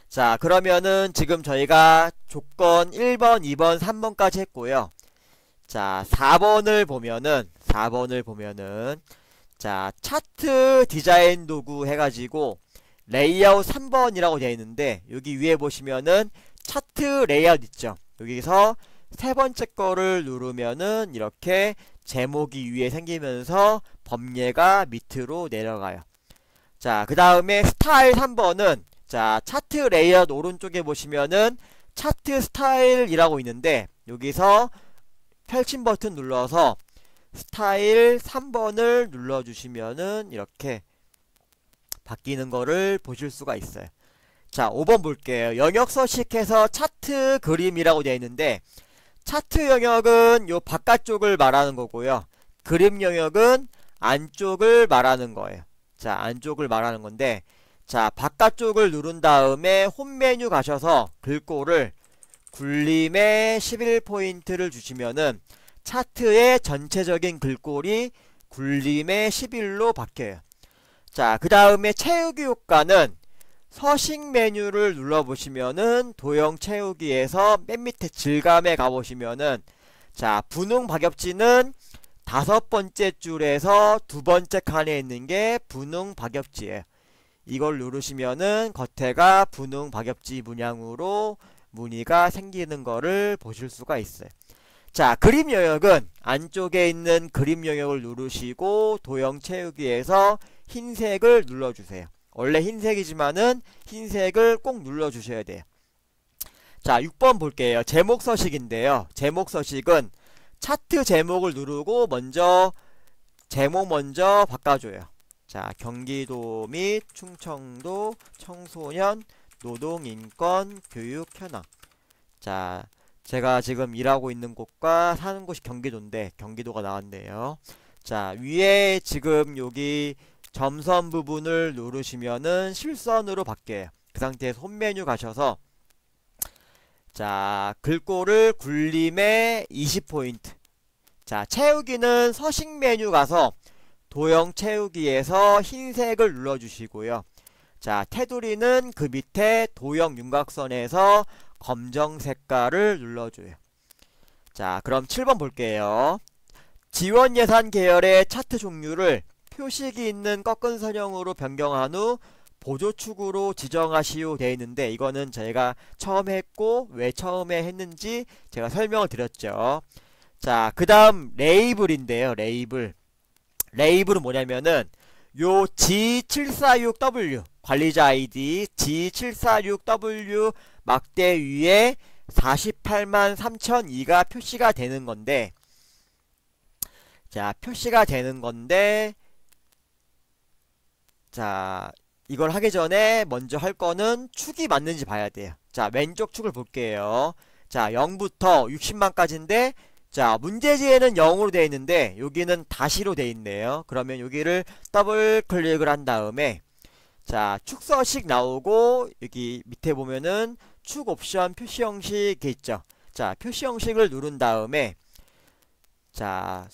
Speaker 1: 자 그러면은 지금 저희가 조건 1번, 2번, 3번까지 했고요. 자, 4번을 보면은 자, 차트 디자인 도구 해가지고 레이아웃 3번이라고 되어 있는데, 여기 위에 보시면은 차트 레이아웃 있죠. 여기서 세 번째 거를 누르면은 이렇게 제목이 위에 생기면서 범례가 밑으로 내려가요. 자, 그 다음에 스타일 3번은 자, 차트 레이아웃 오른쪽에 보시면은 차트 스타일이라고 있는데, 여기서 펼침 버튼 눌러서 스타일 3번을 눌러주시면은 이렇게 바뀌는 거를 보실 수가 있어요. 자, 5번 볼게요. 영역 서식해서 차트 그림이라고 되어 있는데, 차트 영역은 요 바깥쪽을 말하는 거고요. 그림 영역은 안쪽을 말하는 거예요. 자, 안쪽을 말하는 건데, 자, 바깥쪽을 누른 다음에 홈 메뉴 가셔서 글꼴을 굴림에 11포인트를 주시면은 차트의 전체적인 글꼴이 굴림에 11로 바뀌어요. 자, 그 다음에 채우기 효과는 서식 메뉴를 눌러보시면은 도형 채우기에서 맨 밑에 질감에 가보시면은 자, 분홍 박엽지는 5번째 줄에서 2번째 칸에 있는 게 분홍 박엽지예요. 이걸 누르시면은 겉에가 분홍 박엽지 문양으로 무늬가 생기는 거를 보실 수가 있어요. 자, 그림 영역은 안쪽에 있는 그림 영역을 누르시고 도형 채우기에서 흰색을 눌러주세요. 원래 흰색이지만은 흰색을 꼭 눌러주셔야 돼요. 자, 6번 볼게요. 제목 서식인데요. 제목 서식은 차트 제목을 누르고 제목 먼저 바꿔줘요. 자, 경기도 및 충청도 청소년 노동인권 교육 현황. 자, 제가 지금 일하고 있는 곳과 사는 곳이 경기도인데 경기도가 나왔네요. 자, 위에 지금 여기 점선 부분을 누르시면은 실선으로 바뀌어요. 그 상태에서 홈 메뉴 가셔서 자, 글꼴을 굴림에 20포인트. 자, 채우기는 서식 메뉴 가서 도형 채우기에서 흰색을 눌러주시고요. 자, 테두리는 그 밑에 도형 윤곽선에서 검정 색깔을 눌러줘요. 자, 그럼 7번 볼게요. 지원 예산 계열의 차트 종류를 표식이 있는 꺾은 선형으로 변경한 후 보조축으로 지정하시오 되어 있는데, 이거는 제가 처음에 했고 왜 처음에 했는지 제가 설명을 드렸죠. 자, 그 다음 레이블인데요. 레이블은 뭐냐면은 요 G746W 관리자 아이디 G746W 막대 위에 48만 3002가 표시가 되는 건데, 자, 자, 이걸 하기 전에 먼저 할 거는 축이 맞는지 봐야 돼요. 자, 왼쪽 축을 볼게요. 자, 0부터 60만까지인데, 자, 문제지에는 0으로 되어 있는데 여기는 다시로 되어 있네요. 그러면 여기를 더블 클릭을 한 다음에 자, 축 서식 나오고 여기 밑에 보면은 축 옵션 표시 형식 있죠. 자, 표시 형식을 누른 다음에 자,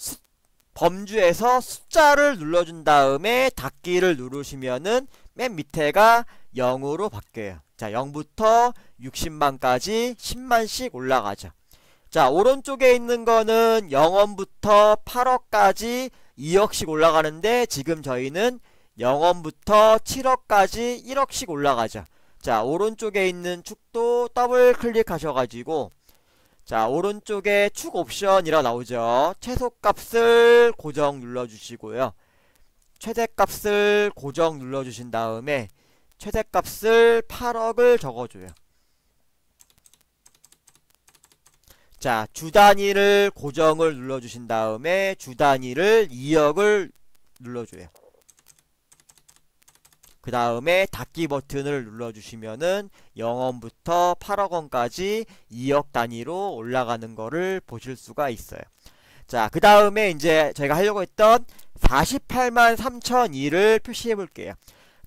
Speaker 1: 범주에서 숫자를 눌러준 다음에 닫기를 누르시면은 맨 밑에가 0으로 바뀌어요. 자, 0부터 60만까지 10만씩 올라가죠. 자, 오른쪽에 있는 거는 0원부터 8억까지 2억씩 올라가는데, 지금 저희는 0원부터 7억까지 1억씩 올라가죠. 자, 오른쪽에 있는 축도 더블 클릭하셔가지고 자, 오른쪽에 축 옵션이라 나오죠. 최소값을 고정 눌러주시고요. 최대값을 고정 눌러주신 다음에 최대값을 8억을 적어줘요. 자, 주 단위를 고정을 눌러주신 다음에 주 단위를 2억을 눌러줘요. 그 다음에 닫기 버튼을 눌러주시면은 0원부터 8억원까지 2억 단위로 올라가는 거를 보실 수가 있어요. 자, 그 다음에 이제 저희가 하려고 했던 48만 3002를 표시해 볼게요.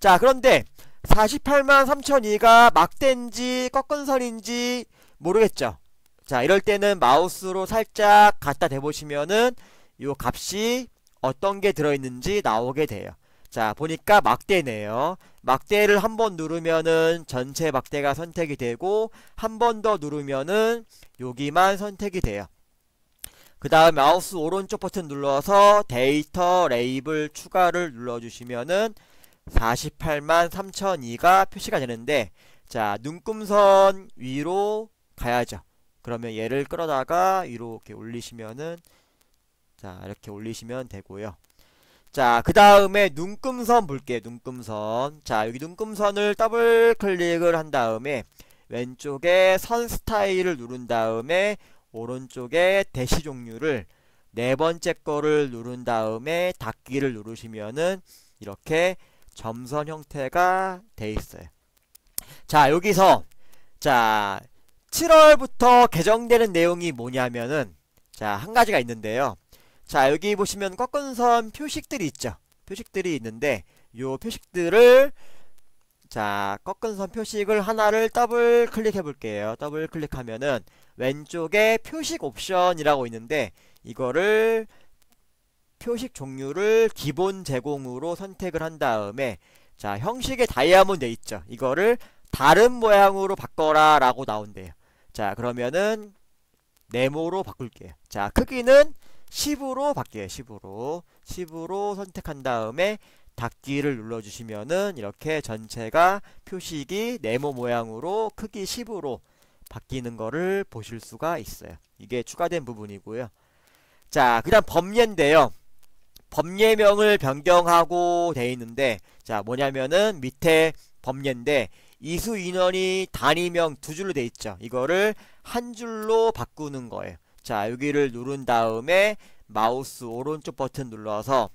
Speaker 1: 자, 그런데 48만 3002가 막대인지 꺾은 선인지 모르겠죠. 자, 이럴 때는 마우스로 살짝 갖다 대보시면은 요 값이 어떤 게 들어있는지 나오게 돼요. 자, 보니까 막대네요. 막대를 한번 누르면은 전체 막대가 선택이 되고 한 번 더 누르면은 여기만 선택이 돼요. 그 다음 마우스 오른쪽 버튼 눌러서 데이터 레이블 추가를 눌러주시면은 48만 3002가 표시가 되는데, 자, 눈금선 위로 가야죠. 그러면 얘를 끌어다가 위로 이렇게 올리시면은, 자, 이렇게 올리시면 되고요. 자, 그 다음에 눈금선 볼게요. 눈금선. 자, 여기 눈금선을 더블 클릭을 한 다음에 왼쪽에 선 스타일을 누른 다음에 오른쪽에 대시 종류를 네 번째 거를 누른 다음에 닫기를 누르시면은 이렇게 점선 형태가 돼 있어요. 자, 여기서 자, 7월부터 개정되는 내용이 뭐냐면은, 자, 한 가지가 있는데요. 자, 여기 보시면 꺾은 선 표식들이 있죠. 표식들이 있는데 요 표식들을, 자, 꺾은 선 표식을 하나를 더블 클릭해 볼게요. 더블 클릭하면은 왼쪽에 표식 옵션이라고 있는데, 이거를 표식 종류를 기본 제공으로 선택을 한 다음에, 자, 형식의 다이아몬드 있죠. 이거를 다른 모양으로 바꿔라 라고 나온대요. 자, 그러면은 네모로 바꿀게요. 자, 크기는 10으로 바뀌어요. 10으로 선택한 다음에 닫기를 눌러주시면은 이렇게 전체가 표식이 네모 모양으로 크기 10으로 바뀌는 거를 보실 수가 있어요. 이게 추가된 부분이고요. 자, 그 다음 범례인데요. 범례명을 변경하고 돼 있는데, 자, 뭐냐면은 밑에 범례인데 이수 인원이 단위명 두 줄로 돼 있죠. 이거를 한 줄로 바꾸는 거예요. 자, 여기를 누른 다음에 마우스 오른쪽 버튼 눌러서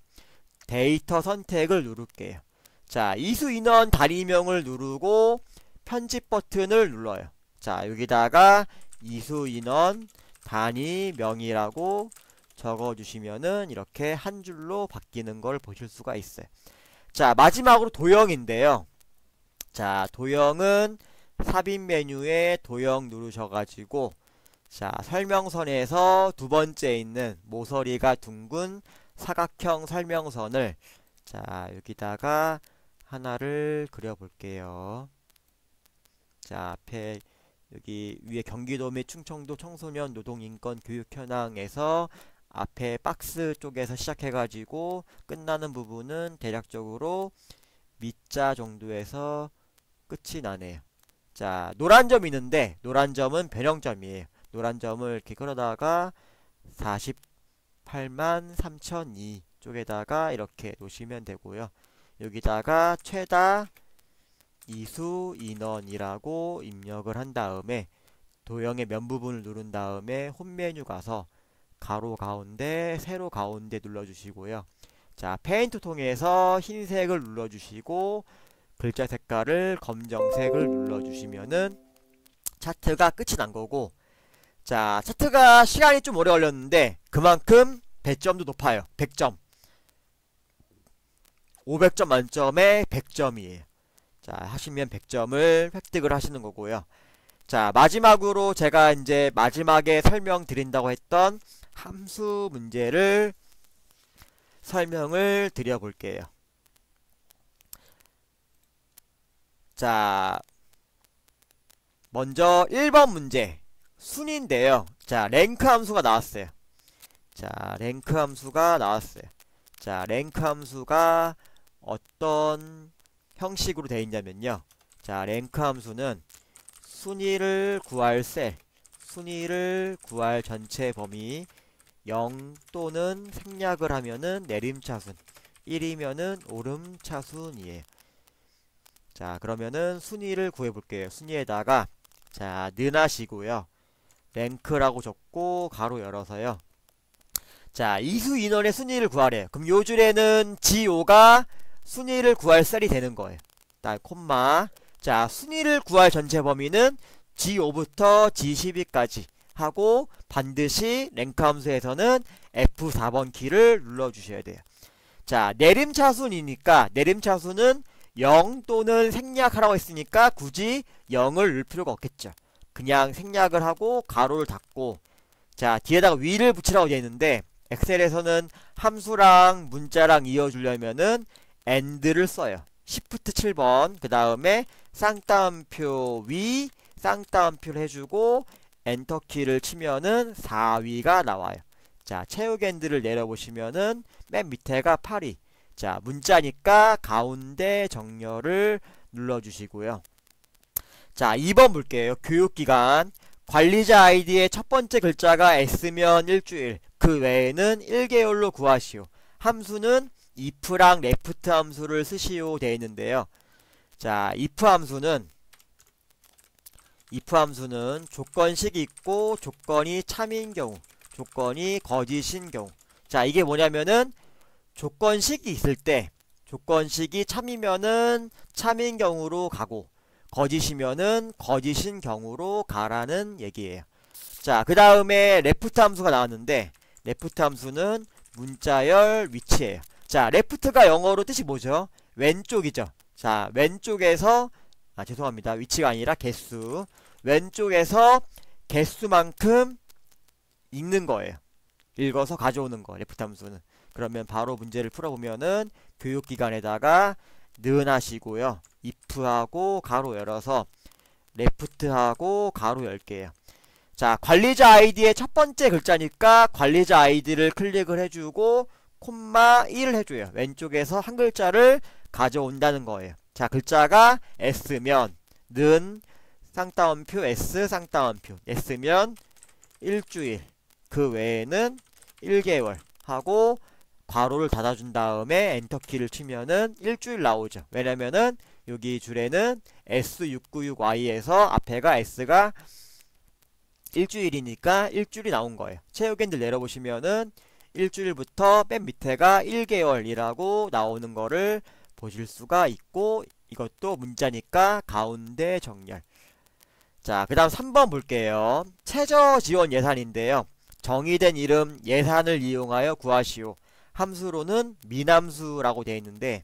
Speaker 1: 데이터 선택을 누를게요. 자, 이수 인원 단위명을 누르고 편집 버튼을 눌러요. 자, 여기다가 이수 인원 단위명이라고 적어주시면은 이렇게 한 줄로 바뀌는 걸 보실 수가 있어요. 자, 마지막으로 도형인데요. 자, 도형은 삽입 메뉴에 도형 누르셔가지고, 자, 설명선에서 두 번째 있는 모서리가 둥근 사각형 설명선을, 자, 여기다가 하나를 그려볼게요. 자, 앞에 여기 위에 경기도 및 충청도 청소년 노동인권 교육 현황에서 앞에 박스 쪽에서 시작해가지고 끝나는 부분은 대략적으로 밑자 정도에서 끝이 나네요. 자, 노란 점이 있는데 노란 점은 변형점이에요. 노란 점을 이렇게 끌어다가 48만 3002 쪽에다가 이렇게 놓으시면 되고요. 여기다가 최다 이수 인원이라고 입력을 한 다음에 도형의 면 부분을 누른 다음에 홈 메뉴 가서 가로 가운데, 세로 가운데 눌러주시고요. 자, 페인트 통해서 흰색을 눌러주시고 글자 색깔을 검정색을 눌러주시면은 차트가 끝이 난 거고, 자, 차트가 시간이 좀 오래 걸렸는데 그만큼 배점도 높아요. 100점. 500점 만점에 100점이에요. 자, 하시면 100점을 획득을 하시는 거고요. 자, 마지막으로 제가 이제 마지막에 설명드린다고 했던 함수 문제를 설명을 드려볼게요. 자, 먼저 1번 문제 순인데요. 자, 랭크 함수가 나왔어요. 자, 랭크 함수가 나왔어요. 자, 랭크 함수가 어떤 형식으로 되어 있냐면요. 자, 랭크 함수는 순위를 구할 셀, 순위를 구할 전체 범위 0 또는 생략을 하면은 내림차순, 1이면은 오름차순이에요. 자, 그러면은 순위를 구해볼게요. 순위에다가, 자, 는하시고요. 랭크라고 적고 가로 열어서요. 자, 이수 인원의 순위를 구하래요. 그럼 요 줄에는 G5가 순위를 구할 셀이 되는 거예요. 딱 콤마. 자, 순위를 구할 전체 범위는 G5부터 G12까지 하고 반드시 랭크 함수에서는 F4번 키를 눌러주셔야 돼요. 자, 내림차순이니까 내림차순은 0 또는 생략하라고 했으니까 굳이 0을 넣을 필요가 없겠죠. 그냥 생략을 하고 가로를 닫고, 자, 뒤에다가 위를 붙이라고 되어 있는데 엑셀에서는 함수랑 문자랑 이어주려면은 AND를 써요. Shift 7번 그 다음에 쌍따옴표 위 쌍따옴표를 해주고 엔터키를 치면은 4위가 나와요. 자, 체육엔드를 내려보시면은 맨 밑에가 8위. 자, 문자니까 가운데 정렬을 눌러주시고요. 자, 2번 볼게요. 교육기간. 관리자 아이디의 첫 번째 글자가 S면 일주일, 그 외에는 1개월로 구하시오. 함수는 if랑 left 함수를 쓰시오 되어 있는데요. 자, if 함수는 조건식이 있고 조건이 참인 경우, 조건이 거짓인 경우. 자, 이게 뭐냐면은 조건식이 있을 때 조건식이 참이면은 참인 경우로 가고 거짓이면은 거짓인 경우로 가라는 얘기예요. 자, 그 다음에 레프트 함수가 나왔는데 레프트 함수는 문자열 위치예요. 자, 레프트가 영어로 뜻이 뭐죠? 왼쪽이죠. 자, 왼쪽에서 죄송합니다. 위치가 아니라 개수. 왼쪽에서 개수만큼 읽는 거예요. 읽어서 가져오는 거, 레프트 함수는. 그러면 바로 문제를 풀어보면은 교육기간에다가 는 하시고요. if하고 가로 열어서 left하고 가로 열게요. 자, 관리자 아이디의 첫 번째 글자니까 관리자 아이디를 클릭을 해주고 콤마 1을 해줘요. 왼쪽에서 한 글자를 가져온다는 거예요. 자, 글자가 S면 는 쌍따옴표 S 쌍따옴표 S면 일주일, 그 외에는 1개월 하고 괄호를 닫아준 다음에 엔터키를 치면은 일주일 나오죠. 왜냐면은 여기 줄에는 S696Y에서 앞에가 S가 일주일이니까 일주일이 나온 거예요. 체육엔드 내려보시면은 일주일부터 맨 밑에가 1개월이라고 나오는 거를 보실 수가 있고, 이것도 문자니까 가운데 정렬. 자, 그 다음 3번 볼게요. 최저 지원 예산인데요. 정의된 이름 예산을 이용하여 구하시오. 함수로는 민함수라고 되어 있는데,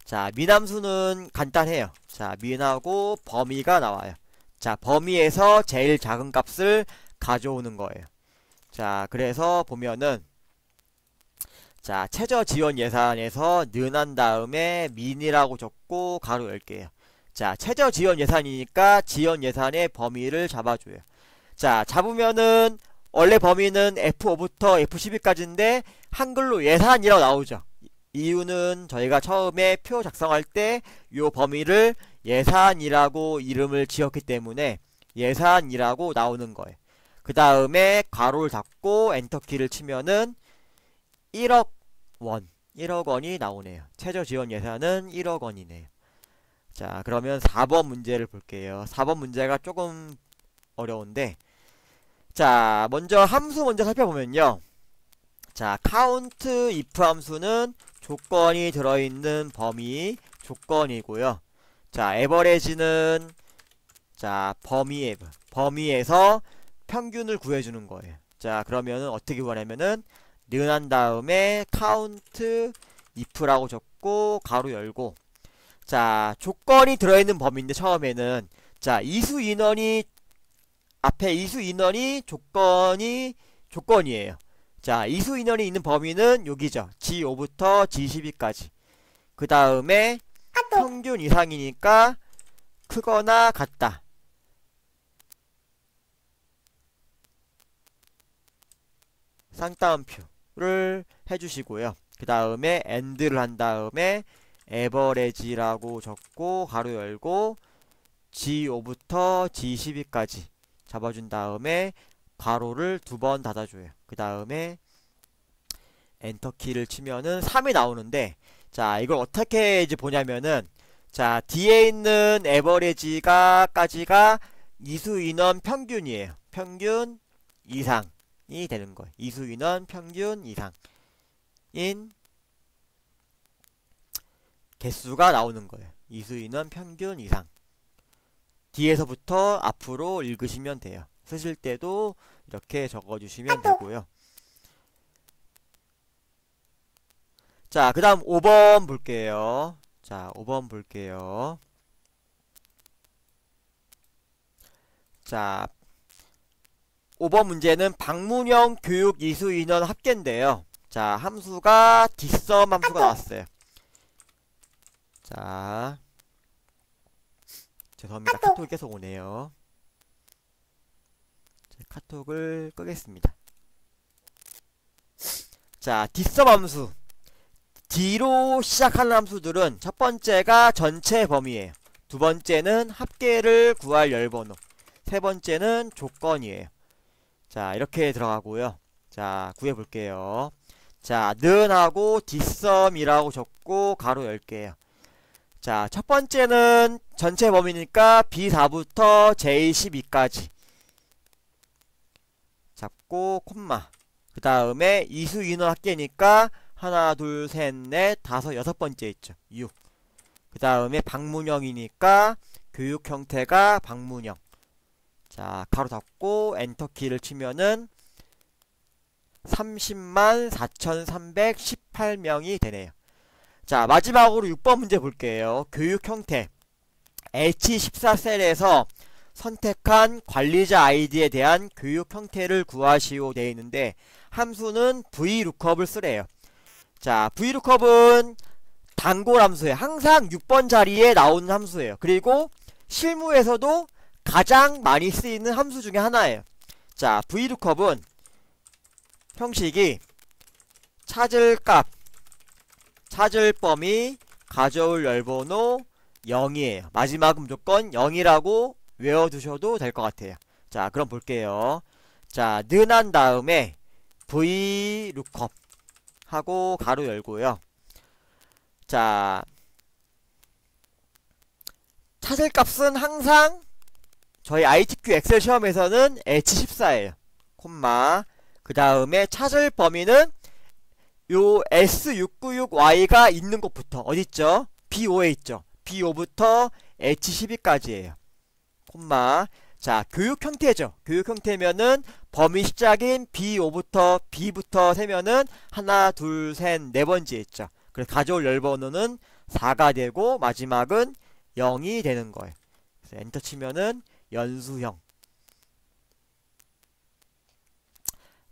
Speaker 1: 자, 민함수는 간단해요. 자, 민하고 범위가 나와요. 자, 범위에서 제일 작은 값을 가져오는 거예요. 자, 그래서 보면은 자, 최저 지원 예산에서 는 한 다음에 민이라고 적고 가로 열게요. 자, 최저 지원 예산이니까 지원 예산의 범위를 잡아줘요. 자, 잡으면은 원래 범위는 F5부터 F12까지인데 한글로 예산이라고 나오죠. 이유는 저희가 처음에 표 작성할 때 요 범위를 예산이라고 이름을 지었기 때문에 예산이라고 나오는 거예요. 그 다음에 괄호를 닫고 엔터키를 치면은 1억 원, 1억 원이 나오네요. 최저 지원 예산은 1억 원이네요. 자, 그러면 4번 문제를 볼게요. 4번 문제가 조금 어려운데, 자, 먼저 함수 먼저 살펴보면요. 자, count if 함수는 조건이 들어있는 범위 조건이고요. 자, average는 자, 범위에서 평균을 구해주는 거예요. 자, 그러면은 어떻게 구하냐면은 는 한 다음에 count if라고 적고 가로 열고, 자, 조건이 들어있는 범위인데 처음에는 자, 이수 인원이 앞에 이수 인원이 조건이에요. 자, 이수 인원이 있는 범위는 여기죠. G5부터 G12까지. 그 다음에 평균 이상이니까 크거나 같다. 쌍따옴표를 해주시고요. 그 다음에 AND를 한 다음에 average라고 적고 가로 열고 G5부터 G12까지 잡아준 다음에 괄호를 2번 닫아줘요. 그 다음에 엔터키를 치면은 3이 나오는데, 자, 이걸 어떻게 이제 보냐면은, 자, 뒤에 있는 에버리지가까지가 이수인원 평균이에요. 평균 이상이 되는 거예요. 이수인원 평균 이상인 개수가 나오는 거예요. 이수인원 평균 이상. 뒤에서부터 앞으로 읽으시면 돼요. 쓰실 때도 이렇게 적어주시면 되고요. 자, 그 다음 5번 볼게요. 자, 5번 볼게요. 자, 5번 문제는 방문형 교육 이수 인원 합계인데요. 자, 함수가 뒷섬 함수가 나왔어요. 자, 죄송합니다. 카톡이 계속 오네요. 카톡을 끄겠습니다. 자, 뒷섬 함수. D로 시작하는 함수들은 첫 번째가 전체 범위예요. 두 번째는 합계를 구할 열번호. 세 번째는 조건이에요. 자, 이렇게 들어가고요. 자, 구해볼게요. 자, 는하고 뒷섬이라고 적고 가로 열게요. 자, 첫 번째는 전체 범위니까 B4부터 J12까지 잡고 콤마. 그 다음에 이수 인원 합계니까 하나, 둘, 셋, 넷, 다섯, 여섯 번째 있죠. 6. 그 다음에 방문형이니까 교육 형태가 방문형. 자, 가로 닫고 엔터키를 치면은 30만 4,318명이 되네요. 자, 마지막으로 6번 문제 볼게요. 교육 형태. H14셀에서 선택한 관리자 아이디에 대한 교육 형태를 구하시오 되어 있는데 함수는 VLOOKUP을 쓰래요. 자, VLOOKUP은 단골 함수예요. 항상 6번 자리에 나오는 함수예요. 그리고 실무에서도 가장 많이 쓰이는 함수 중에 하나예요. 자, VLOOKUP은 형식이 찾을 값, 찾을 범위, 가져올 열번호 0이에요. 마지막은 무조건 0이라고 외워두셔도 될 것 같아요. 자, 그럼 볼게요. 자, 는 한 다음에 VLOOKUP 하고 가로 열고요. 자, 찾을 값은 항상 저희 ITQ 엑셀 시험에서는 H14예요. 콤마. 그 다음에 찾을 범위는 요 S696Y가 있는 곳부터 어딨죠? B5에 있죠. B5부터 H12까지예요. 콤마. 자, 교육 형태죠. 교육 형태면은 범위 시작인 B5부터 B부터 세면은 하나, 둘, 셋, 네 번째 있죠. 그래서 가져올 열번호는 4가 되고 마지막은 0이 되는 거예요. 그래서 엔터 치면은 연수형.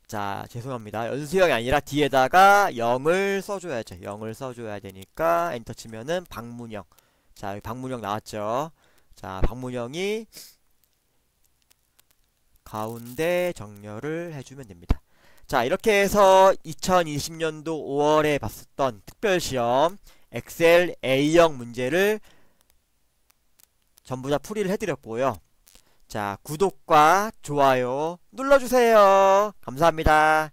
Speaker 1: 자, 죄송합니다. 연수형이 아니라 뒤에다가 0을 써줘야죠. 0을 써줘야 되니까 엔터 치면은 방문형. 자, 여기 방문형 나왔죠. 자, 방문형이 가운데 정렬을 해주면 됩니다. 자, 이렇게 해서 2020년도 5월에 봤었던 특별시험 엑셀 A형 문제를 전부 다 풀이를 해드렸고요. 자, 구독과 좋아요 눌러주세요. 감사합니다.